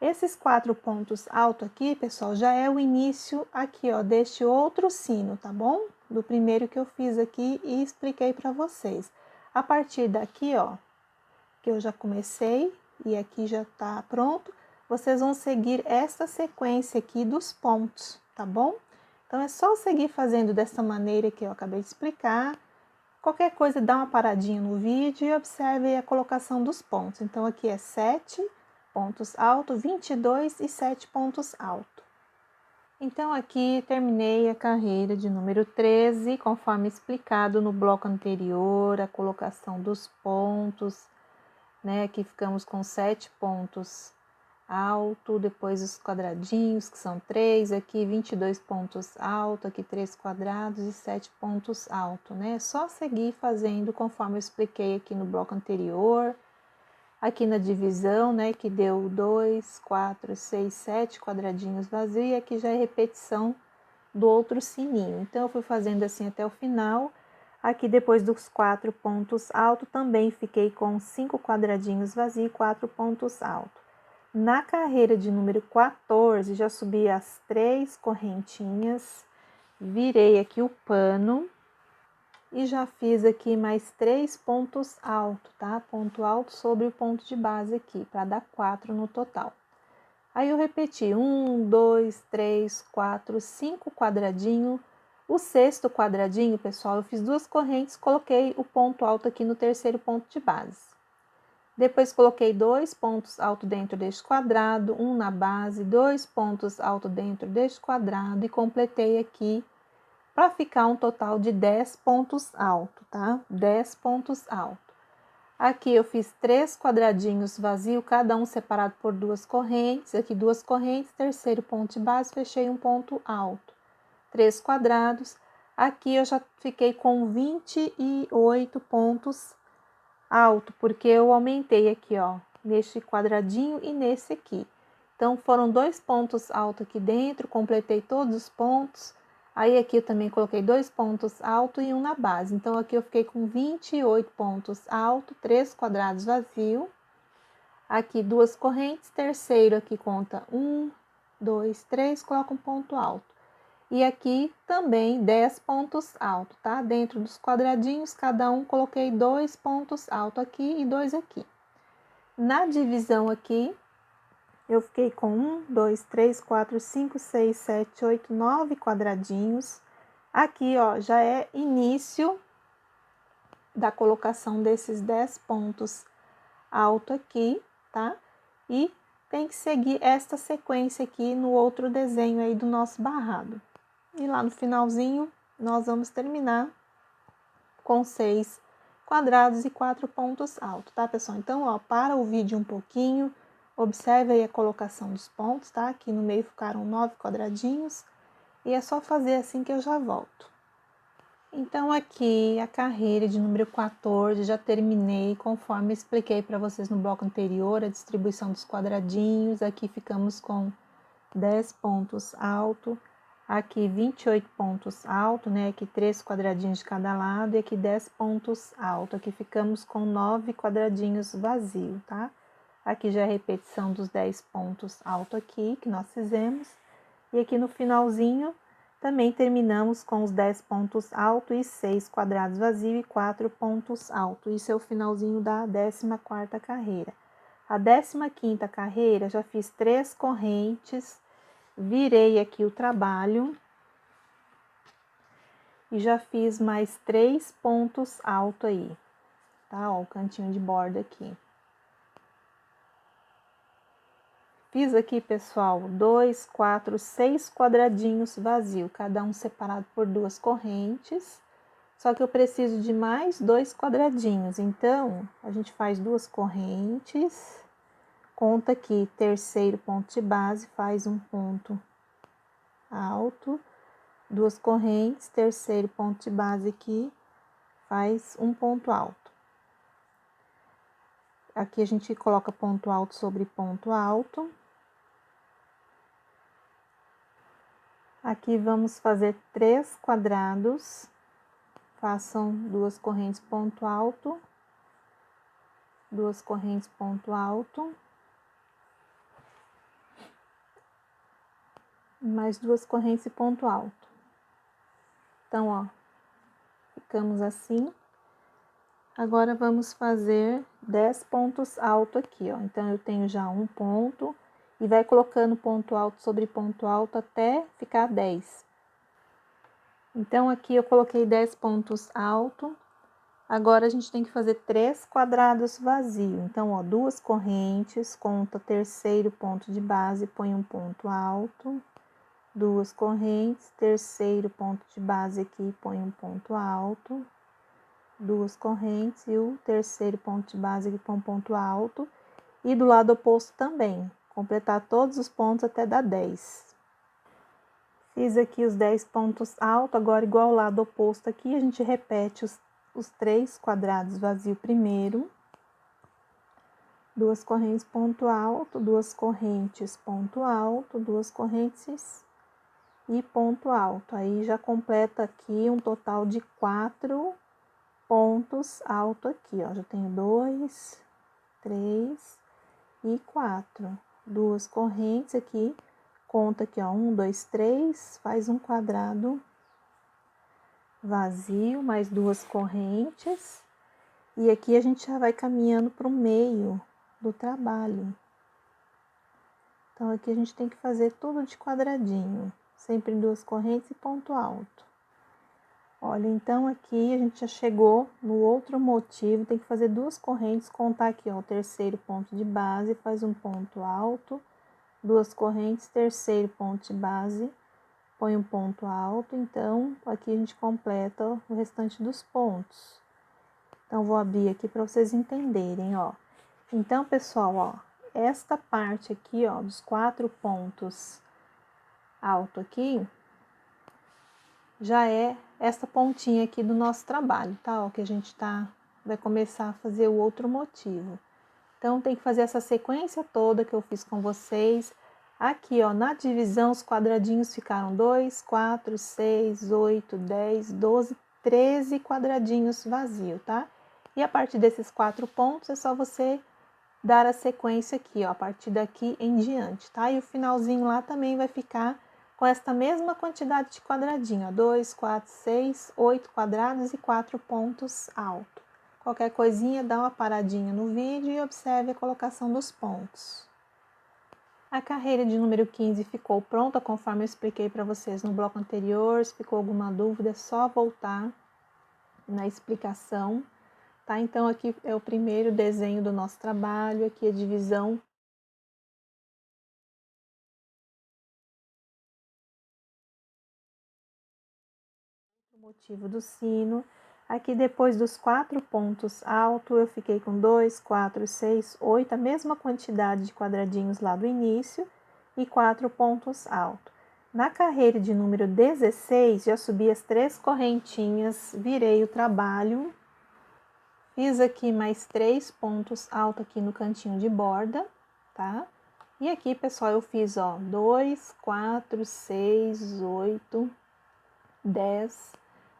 Esses 4 pontos altos aqui, pessoal, já é o início aqui, ó, deste outro sino, tá bom? Do primeiro que eu fiz aqui e expliquei para vocês. A partir daqui, ó, que eu já comecei e aqui já tá pronto, vocês vão seguir essa sequência aqui dos pontos, tá bom? Então, é só seguir fazendo dessa maneira que eu acabei de explicar. Qualquer coisa, dá uma paradinha no vídeo e observe a colocação dos pontos. Então, aqui é 7 pontos altos, 22 e 7 pontos altos. Então, aqui terminei a carreira de número 13, conforme explicado no bloco anterior, a colocação dos pontos, né? Aqui ficamos com 7 pontos altos, depois os quadradinhos, que são 3, aqui 22 pontos altos, aqui 3 quadrados e 7 pontos altos, né? É só seguir fazendo conforme eu expliquei aqui no bloco anterior. Aqui na divisão, né, que deu 2, 4, 6, 7 quadradinhos vazios, e aqui já é repetição do outro sininho. Então, eu fui fazendo assim até o final. Aqui, depois dos 4 pontos altos, também fiquei com 5 quadradinhos vazios e 4 pontos altos. Na carreira de número 14, já subi as 3 correntinhas, virei aqui o pano e já fiz aqui mais 3 pontos altos, tá? Ponto alto sobre o ponto de base aqui, para dar 4 no total. Aí eu repeti 1, 2, 3, 4, 5 quadradinhos. O 6º quadradinho, pessoal, eu fiz 2 correntes, coloquei o ponto alto aqui no 3º ponto de base. Depois coloquei 2 pontos altos dentro deste quadrado, um na base, 2 pontos altos dentro deste quadrado e completei aqui para ficar um total de 10 pontos altos, tá? 10 pontos altos. Aqui eu fiz 3 quadradinhos vazios, cada um separado por 2 correntes. Aqui 2 correntes, 3º ponto de base, fechei um ponto alto. 3 quadrados. Aqui eu já fiquei com 28 pontos alto, porque eu aumentei aqui, ó, neste quadradinho e nesse aqui. Então, foram 2 pontos altos aqui dentro, completei todos os pontos. Aí, aqui eu também coloquei 2 pontos altos e um na base. Então, aqui eu fiquei com 28 pontos altos, 3 quadrados vazios. Aqui, 2 correntes, terceiro aqui conta 1, 2, 3, coloca um ponto alto. E aqui também 10 pontos altos, tá? Dentro dos quadradinhos, cada um coloquei 2 pontos altos aqui e 2 aqui. Na divisão aqui, eu fiquei com 1, 2, 3, 4, 5, 6, 7, 8, 9 quadradinhos. Aqui, ó, já é início da colocação desses 10 pontos altos aqui, tá? E tem que seguir esta sequência aqui no outro desenho aí do nosso barrado. E lá no finalzinho, nós vamos terminar com 6 quadrados e 4 pontos altos, tá, pessoal? Então, ó, para o vídeo um pouquinho, observe aí a colocação dos pontos, tá? Aqui no meio ficaram 9 quadradinhos, e é só fazer assim que eu já volto. Então, aqui a carreira de número 14, já terminei, conforme expliquei para vocês no bloco anterior, a distribuição dos quadradinhos. Aqui ficamos com 10 pontos altos. Aqui 28 pontos altos, né? Aqui 3 quadradinhos de cada lado e aqui 10 pontos altos. Aqui ficamos com 9 quadradinhos vazios, tá? Aqui já é a repetição dos 10 pontos altos aqui que nós fizemos. E aqui no finalzinho também terminamos com os 10 pontos altos e 6 quadrados vazios e 4 pontos altos. Isso é o finalzinho da 14ª carreira. A 15ª carreira já fiz 3 correntes. Virei aqui o trabalho e já fiz mais 3 pontos altos aí, tá? Ó, o cantinho de borda aqui. Fiz aqui, pessoal, 2, 4, 6 quadradinhos vazios, cada um separado por 2 correntes. Só que eu preciso de mais 2 quadradinhos, então, a gente faz 2 correntes, conta aqui, terceiro ponto de base, faz um ponto alto, 2 correntes, terceiro ponto de base aqui, faz um ponto alto. Aqui a gente coloca ponto alto sobre ponto alto. Aqui vamos fazer 3 quadrados, façam 2 correntes ponto alto, 2 correntes ponto alto, mais 2 correntes e ponto alto. Então, ó, ficamos assim. Agora, vamos fazer 10 pontos altos aqui, ó. Então, eu tenho já um ponto e vai colocando ponto alto sobre ponto alto até ficar 10. Então, aqui eu coloquei 10 pontos altos. Agora, a gente tem que fazer 3 quadrados vazios. Então, ó, 2 correntes, conta terceiro ponto de base, põe um ponto alto. 2 correntes, terceiro ponto de base aqui, põe um ponto alto. 2 correntes e o terceiro ponto de base aqui, põe um ponto alto. E do lado oposto também, completar todos os pontos até dar 10. Fiz aqui os 10 pontos altos, agora igual ao lado oposto aqui, a gente repete os 3 quadrados vazios primeiro. 2 correntes, ponto alto, 2 correntes, ponto alto, 2 correntes e ponto alto. Aí já completa aqui um total de 4 pontos altos aqui, ó. Já tenho 2, 3 e 4. duas correntes aqui, conta aqui, ó, 1, 2, 3, faz um quadrado vazio, mais duas correntes, e aqui a gente já vai caminhando para o meio do trabalho. Então, aqui a gente tem que fazer tudo de quadradinho, sempre duas correntes e ponto alto. Olha, então aqui a gente já chegou no outro motivo, tem que fazer duas correntes, contar aqui, ó, o terceiro ponto de base, faz um ponto alto, duas correntes, terceiro ponto de base, põe um ponto alto, então aqui a gente completa o restante dos pontos. Então, vou abrir aqui para vocês entenderem, ó. Então, pessoal, ó, esta parte aqui, ó, dos 4 pontos alto aqui, já é essa pontinha aqui do nosso trabalho, tá? Ó, que a gente vai começar a fazer o outro motivo. Então, tem que fazer essa sequência toda que eu fiz com vocês. Aqui, ó, na divisão, os quadradinhos ficaram 2, 4, 6, 8, 10, 12, 13 quadradinhos vazios, tá? E a partir desses 4 pontos, é só você dar a sequência aqui, ó, a partir daqui em diante, tá? E o finalzinho lá também vai ficar com esta mesma quantidade de quadradinho, ó, 2, 4, 6, 8 quadrados e 4 pontos altos. Qualquer coisinha, dá uma paradinha no vídeo e observe a colocação dos pontos. A carreira de número 15 ficou pronta, conforme eu expliquei para vocês no bloco anterior. Se ficou alguma dúvida, é só voltar na explicação. Tá? Então, aqui é o primeiro desenho do nosso trabalho, aqui a divisão. O motivo do sino. Aqui, depois dos 4 pontos altos, eu fiquei com 2, 4, 6, 8, a mesma quantidade de quadradinhos lá do início, e 4 pontos altos. Na carreira de número 16, já subi as 3 correntinhas, virei o trabalho. Fiz aqui mais 3 pontos altos aqui no cantinho de borda, tá? E aqui, pessoal, eu fiz, ó, 2, 4, 6, 8, 10,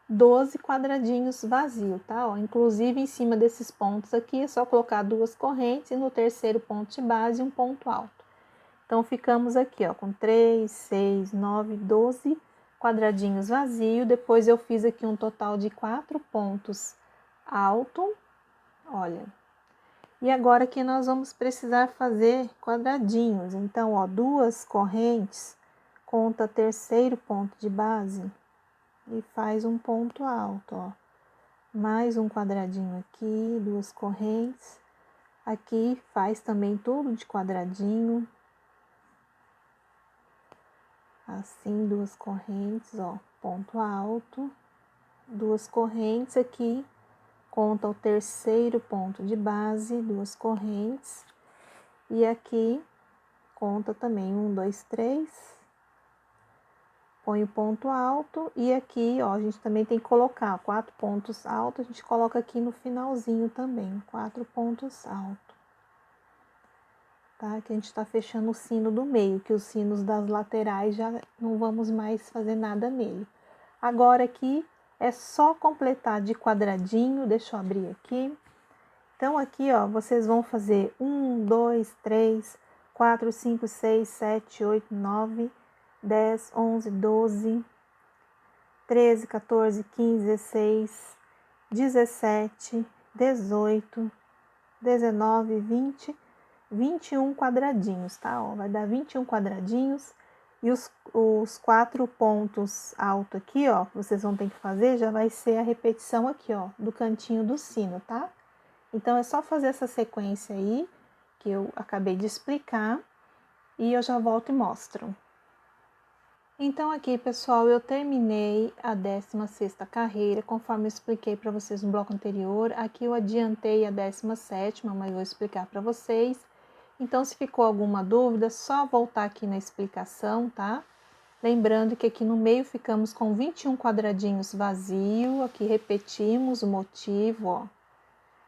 12 quadradinhos vazios, tá? Ó, inclusive, em cima desses pontos aqui, é só colocar 2 correntes e no terceiro ponto de base, um ponto alto. Então, ficamos aqui, ó, com 3, 6, 9, 12 quadradinhos vazios. Depois, eu fiz aqui um total de 4 pontos altos. Olha, e agora aqui nós vamos precisar fazer quadradinhos. Então, ó, 2 correntes, conta terceiro ponto de base e faz um ponto alto, ó. Mais um quadradinho aqui, 2 correntes. Aqui faz também tudo de quadradinho. Assim, 2 correntes, ó, ponto alto. 2 correntes aqui. Conta o terceiro ponto de base, 2 correntes, e aqui conta também 1, 2, 3, põe o ponto alto, e aqui, ó, a gente também tem que colocar 4 pontos altos, a gente coloca aqui no finalzinho também, 4 pontos altos, tá? Que a gente tá fechando o sino do meio, que os sinos das laterais já não vamos mais fazer nada nele. Agora aqui, é só completar de quadradinho, deixa eu abrir aqui. Então, aqui, ó, vocês vão fazer 1, 2, 3, 4, 5, 6, 7, 8, 9, 10, 11, 12, 13, 14, 15, 16, 17, 18, 19, 20, 21 quadradinhos, tá? Ó, vai dar 21 quadradinhos. E os 4 pontos altos aqui, ó, que vocês vão ter que fazer, já vai ser a repetição aqui, ó, do cantinho do sino, tá? Então, é só fazer essa sequência aí, que eu acabei de explicar, e eu já volto e mostro. Então, aqui, pessoal, eu terminei a 16ª carreira, conforme eu expliquei para vocês no bloco anterior. Aqui eu adiantei a 17ª, mas vou explicar para vocês. Então, se ficou alguma dúvida, só voltar aqui na explicação, tá? Lembrando que aqui no meio ficamos com 21 quadradinhos vazios, aqui repetimos o motivo, ó.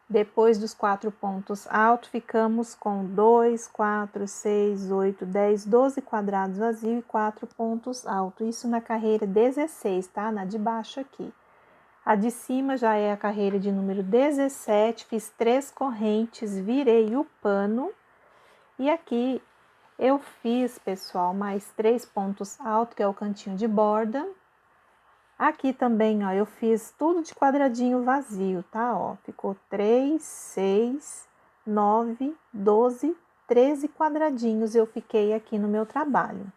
Depois dos 4 pontos altos, ficamos com 2, 4, 6, 8, 10, 12 quadrados vazios e 4 pontos altos. Isso na carreira 16, tá? Na de baixo aqui. A de cima já é a carreira de número 17, fiz 3 correntes, virei o pano. E aqui Eu fiz, pessoal, mais 3 pontos altos, que é o cantinho de borda. Aqui também, ó, eu fiz tudo de quadradinho vazio, tá? Ó, ficou 3, 6, 9, 12, 13 quadradinhos eu fiquei aqui no meu trabalho.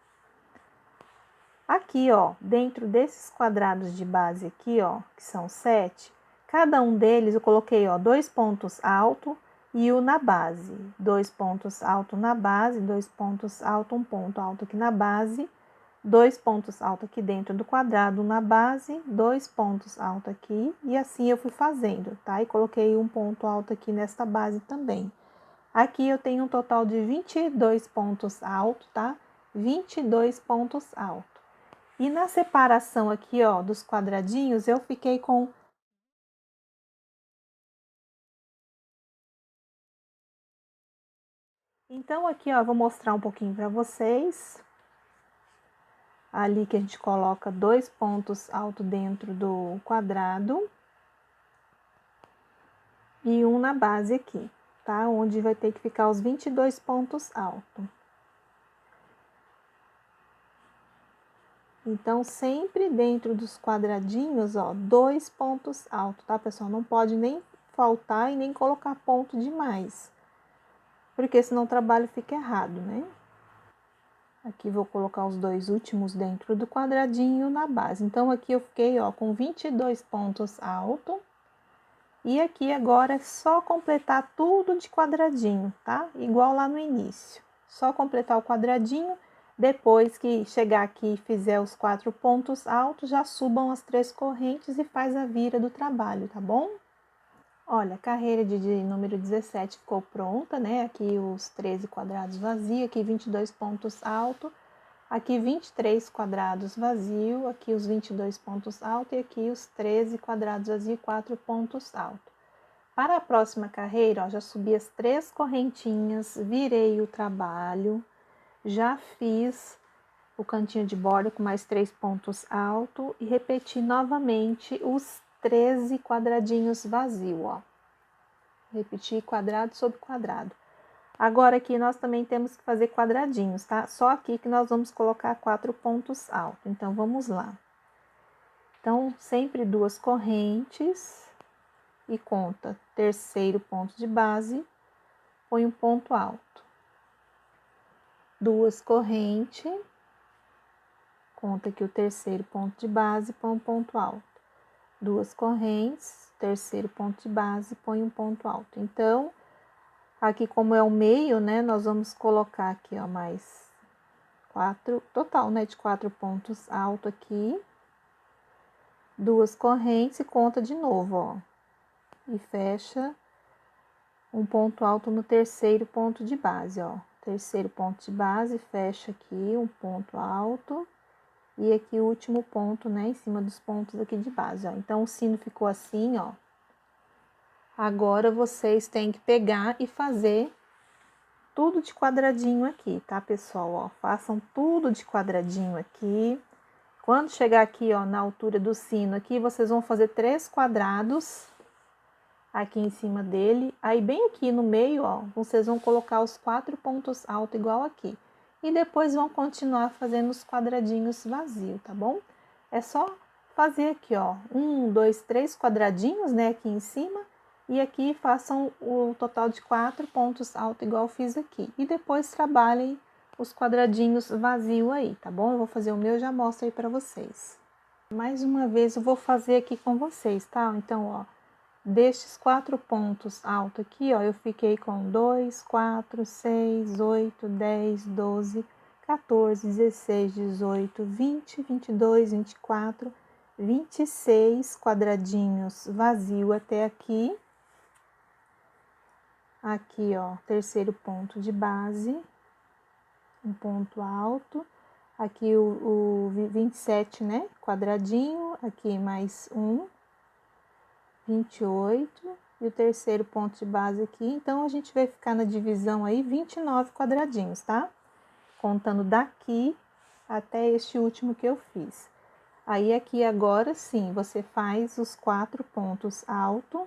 Aqui, ó, dentro desses quadrados de base aqui, ó, que são 7, cada um deles eu coloquei, ó, 2 pontos altos e o na base. 2 pontos altos na base, 2 pontos altos, um ponto alto aqui na base, 2 pontos altos aqui dentro do quadrado na base, 2 pontos altos aqui, e assim eu fui fazendo, tá? E coloquei um ponto alto aqui nesta base também. Aqui eu tenho um total de 22 pontos altos, tá? 22 pontos altos. E na separação aqui, ó, dos quadradinhos, eu fiquei com... Então, aqui, ó, vou mostrar um pouquinho para vocês. Ali que a gente coloca 2 pontos altos dentro do quadrado. E um na base aqui, tá? Onde vai ter que ficar os 22 pontos altos. Então, sempre dentro dos quadradinhos, ó, 2 pontos altos, tá, pessoal? Não pode nem faltar e nem colocar ponto demais, porque senão o trabalho fica errado, né? Aqui vou colocar os 2 últimos dentro do quadradinho na base. Então, aqui eu fiquei, ó, com 22 pontos altos. E aqui agora é só completar tudo de quadradinho, tá? Igual lá no início. Só completar o quadradinho. Depois que chegar aqui e fizer os 4 pontos altos, já subam as 3 correntes e faz a vira do trabalho, tá bom? Olha, a carreira de número 17 ficou pronta, né? Aqui os 13 quadrados vazios, aqui 22 pontos altos, aqui 23 quadrados vazios, aqui os 22 pontos altos e aqui os 13 quadrados vazios e 4 pontos altos. Para a próxima carreira, ó, já subi as 3 correntinhas, virei o trabalho, já fiz o cantinho de borda com mais 3 pontos altos e repeti novamente os 13 quadradinhos vazios, ó. Repetir quadrado sobre quadrado. Agora aqui nós também temos que fazer quadradinhos, tá? Só aqui que nós vamos colocar 4 pontos altos. Então, vamos lá. Então, sempre 2 correntes e conta terceiro ponto de base, põe um ponto alto. 2 correntes, conta aqui o terceiro ponto de base, põe um ponto alto. 2 correntes, terceiro ponto de base, põe um ponto alto. Então, aqui como é o meio, né, nós vamos colocar aqui, ó, mais 4, total, né, de 4 pontos alto aqui. 2 correntes e conta de novo, ó. E fecha um ponto alto no terceiro ponto de base, ó. Terceiro ponto de base, fecha aqui um ponto alto. E aqui o último ponto, né, em cima dos pontos aqui de base, ó. Então, o sino ficou assim, ó. Agora, vocês têm que pegar e fazer tudo de quadradinho aqui, tá, pessoal? Ó, façam tudo de quadradinho aqui. Quando chegar aqui, ó, na altura do sino aqui, vocês vão fazer 3 quadrados aqui em cima dele. Aí, bem aqui no meio, ó, vocês vão colocar os 4 pontos altos igual aqui. E depois vão continuar fazendo os quadradinhos vazios, tá bom? É só fazer aqui, ó, 1, 2, 3 quadradinhos, né, aqui em cima. E aqui façam o total de 4 pontos altos, igual eu fiz aqui. E depois trabalhem os quadradinhos vazios aí, tá bom? Eu vou fazer o meu e já mostro aí pra vocês. Mais uma vez eu vou fazer aqui com vocês, tá? Então, ó, destes 4 pontos altos aqui, ó, eu fiquei com 2, 4, 6, 8, 10, 12, 14, 16, 18, 20, 22, 24, 26 quadradinhos vazio até aqui. Aqui, ó, terceiro ponto de base, um ponto alto. Aqui o 27, né, quadradinho, aqui mais um, 28, e o terceiro ponto de base aqui. Então, a gente vai ficar na divisão aí 29 quadradinhos, tá? Contando daqui até este último que eu fiz. Aí, aqui agora sim, você faz os 4 pontos altos,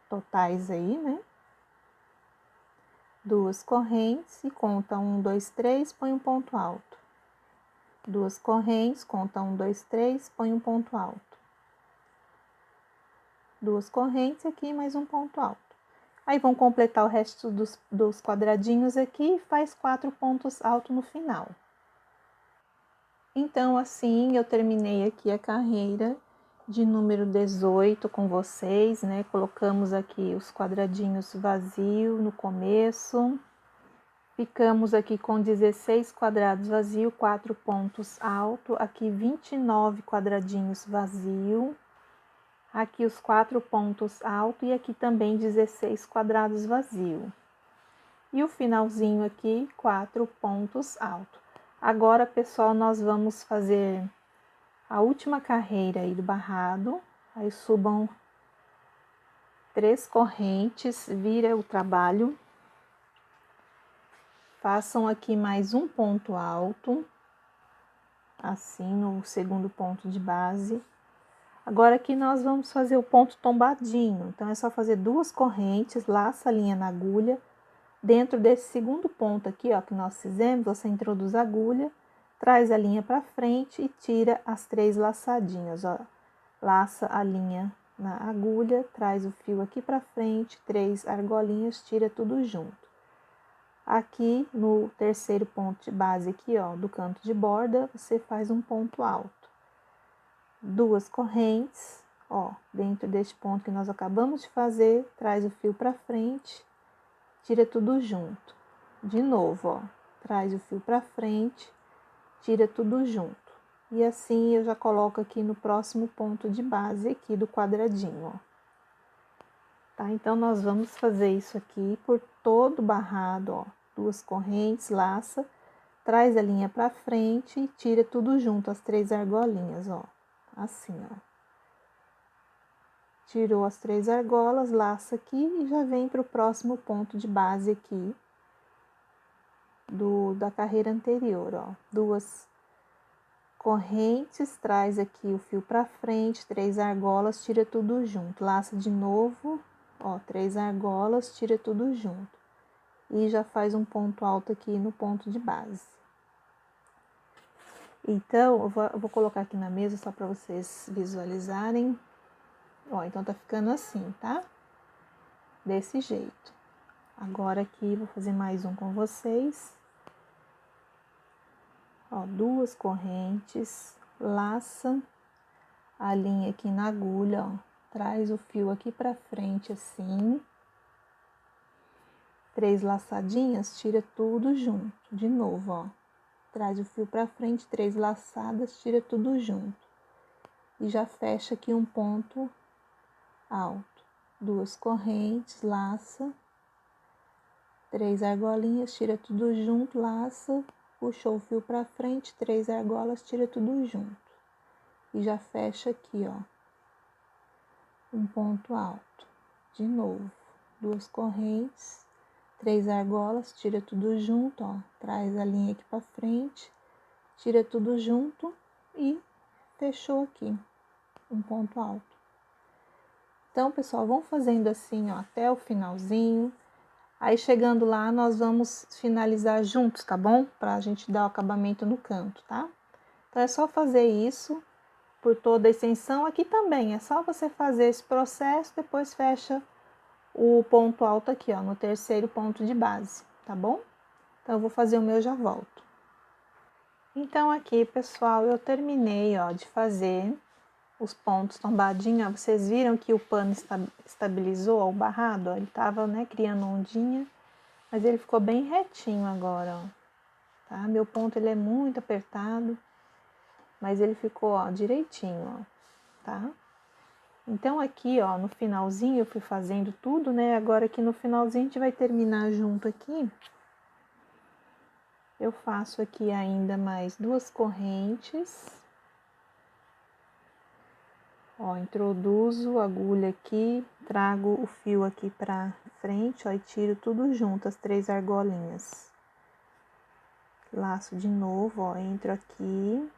totais aí, né? 2 correntes e conta 1, 2, 3, põe um ponto alto. 2 correntes, conta 1, 2, 3, põe um ponto alto. 2 correntes aqui, mais um ponto alto. Aí, vamos completar o resto dos quadradinhos aqui e faz 4 pontos altos no final. Então, assim, eu terminei aqui a carreira de número 18 com vocês, né? Colocamos aqui os quadradinhos vazios no começo. Ficamos aqui com 16 quadrados vazio, 4 pontos altos. Aqui 29 quadradinhos vazio. Aqui os 4 pontos altos e aqui também 16 quadrados vazio. E o finalzinho aqui, 4 pontos altos. Agora, pessoal, nós vamos fazer a última carreira aí do barrado. Aí subam 3 correntes, vira o trabalho. Façam aqui mais um ponto alto, assim, no segundo ponto de base. Agora aqui nós vamos fazer o ponto tombadinho. Então, é só fazer 2 correntes, laça a linha na agulha. Dentro desse segundo ponto aqui, ó, que nós fizemos, você introduz a agulha, traz a linha para frente e tira as 3 laçadinhas, ó. Laça a linha na agulha, traz o fio aqui para frente, 3 argolinhas, tira tudo junto. Aqui no terceiro ponto de base aqui, ó, do canto de borda, você faz um ponto alto. 2 correntes, ó, dentro deste ponto que nós acabamos de fazer, traz o fio para frente, tira tudo junto. De novo, ó, traz o fio para frente, tira tudo junto. E assim eu já coloco aqui no próximo ponto de base aqui do quadradinho, ó. Tá? Então, nós vamos fazer isso aqui por todo o barrado, ó. 2 correntes, laça, traz a linha para frente e tira tudo junto, as 3 argolinhas, ó. Assim, ó. Tirou as 3 argolas, laça aqui e já vem para o próximo ponto de base aqui da carreira anterior, ó. 2 correntes, traz aqui o fio para frente, 3 argolas, tira tudo junto, laça de novo, ó, 3 argolas, tira tudo junto. E já faz um ponto alto aqui no ponto de base. Então, eu vou colocar aqui na mesa só para vocês visualizarem. Ó, então tá ficando assim, tá? Desse jeito. Agora aqui, vou fazer mais um com vocês. Ó, 2 correntes, laça a linha aqui na agulha, ó. Traz o fio aqui pra frente assim. 3 laçadinhas, tira tudo junto. De novo, ó. Traz o fio pra frente, 3 laçadas, tira tudo junto. E já fecha aqui um ponto alto. 2 correntes, laça. 3 argolinhas, tira tudo junto, laça. Puxou o fio pra frente, 3 argolas, tira tudo junto. E já fecha aqui, ó. Um ponto alto. De novo. 2 correntes. 3 argolas, tira tudo junto, ó. Traz a linha aqui pra frente, tira tudo junto e fechou aqui, um ponto alto. Então, pessoal, vamos fazendo assim, ó, até o finalzinho. Aí, chegando lá, nós vamos finalizar juntos, tá bom? Pra gente dar o acabamento no canto, tá? Então, é só fazer isso por toda a extensão. Aqui também, é só você fazer esse processo, depois fecha o ponto alto aqui, ó, no terceiro ponto de base, tá bom? Então, eu vou fazer o meu e já volto. Então, aqui, pessoal, eu terminei, ó, de fazer os pontos tombadinhos, ó. Vocês viram que o pano estabilizou, ó, o barrado, ó, ele tava, né, criando ondinha, mas ele ficou bem retinho agora, ó, tá? Meu ponto, ele é muito apertado, mas ele ficou, ó, direitinho, ó, tá? Então, aqui, ó, no finalzinho eu fui fazendo tudo, né? Agora aqui no finalzinho a gente vai terminar junto aqui. Eu faço aqui ainda mais 2 correntes. Ó, introduzo a agulha aqui, trago o fio aqui pra frente, ó, e tiro tudo junto, as 3 argolinhas. Laço de novo, ó, entro aqui.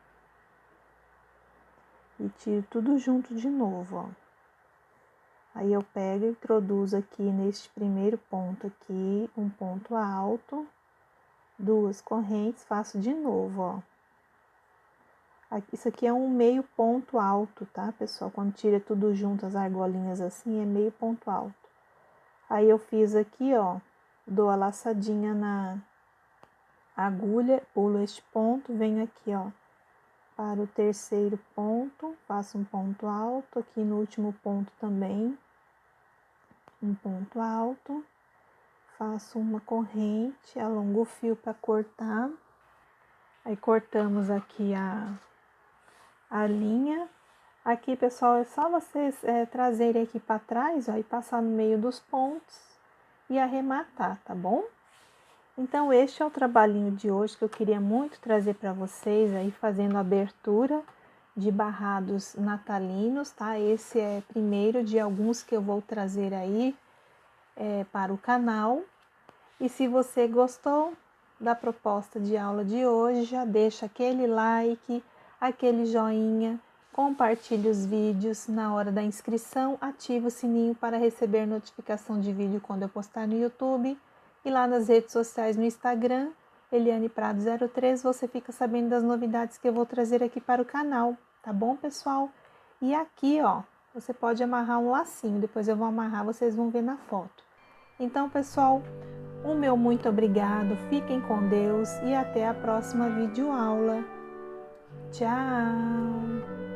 E tiro tudo junto de novo, ó. Aí eu pego e introduzo aqui neste primeiro ponto aqui, um ponto alto, 2 correntes, faço de novo, ó. Isso aqui é um meio ponto alto, tá, pessoal? Quando tira tudo junto, as argolinhas assim, é meio ponto alto. Aí eu fiz aqui, ó, dou a laçadinha na agulha, pulo este ponto, venho aqui, ó, para o terceiro ponto, faço um ponto alto, aqui no último ponto também, um ponto alto, faço uma corrente, alongo o fio para cortar, aí cortamos aqui a linha. Aqui, pessoal, é só vocês trazerem aqui para trás, ó, e passar no meio dos pontos e arrematar, tá bom? Então, este é o trabalhinho de hoje que eu queria muito trazer para vocês aí, fazendo a abertura de barrados natalinos, tá? Esse é primeiro de alguns que eu vou trazer aí para o canal. E se você gostou da proposta de aula de hoje, já deixa aquele like, aquele joinha, compartilhe os vídeos na hora da inscrição, ativa o sininho para receber notificação de vídeo quando eu postar no YouTube e lá nas redes sociais no Instagram, Eliane Prado 03, você fica sabendo das novidades que eu vou trazer aqui para o canal, tá bom, pessoal? E aqui, ó, você pode amarrar um lacinho, depois eu vou amarrar, vocês vão ver na foto. Então, pessoal, o meu muito obrigado, fiquem com Deus e até a próxima videoaula. Tchau!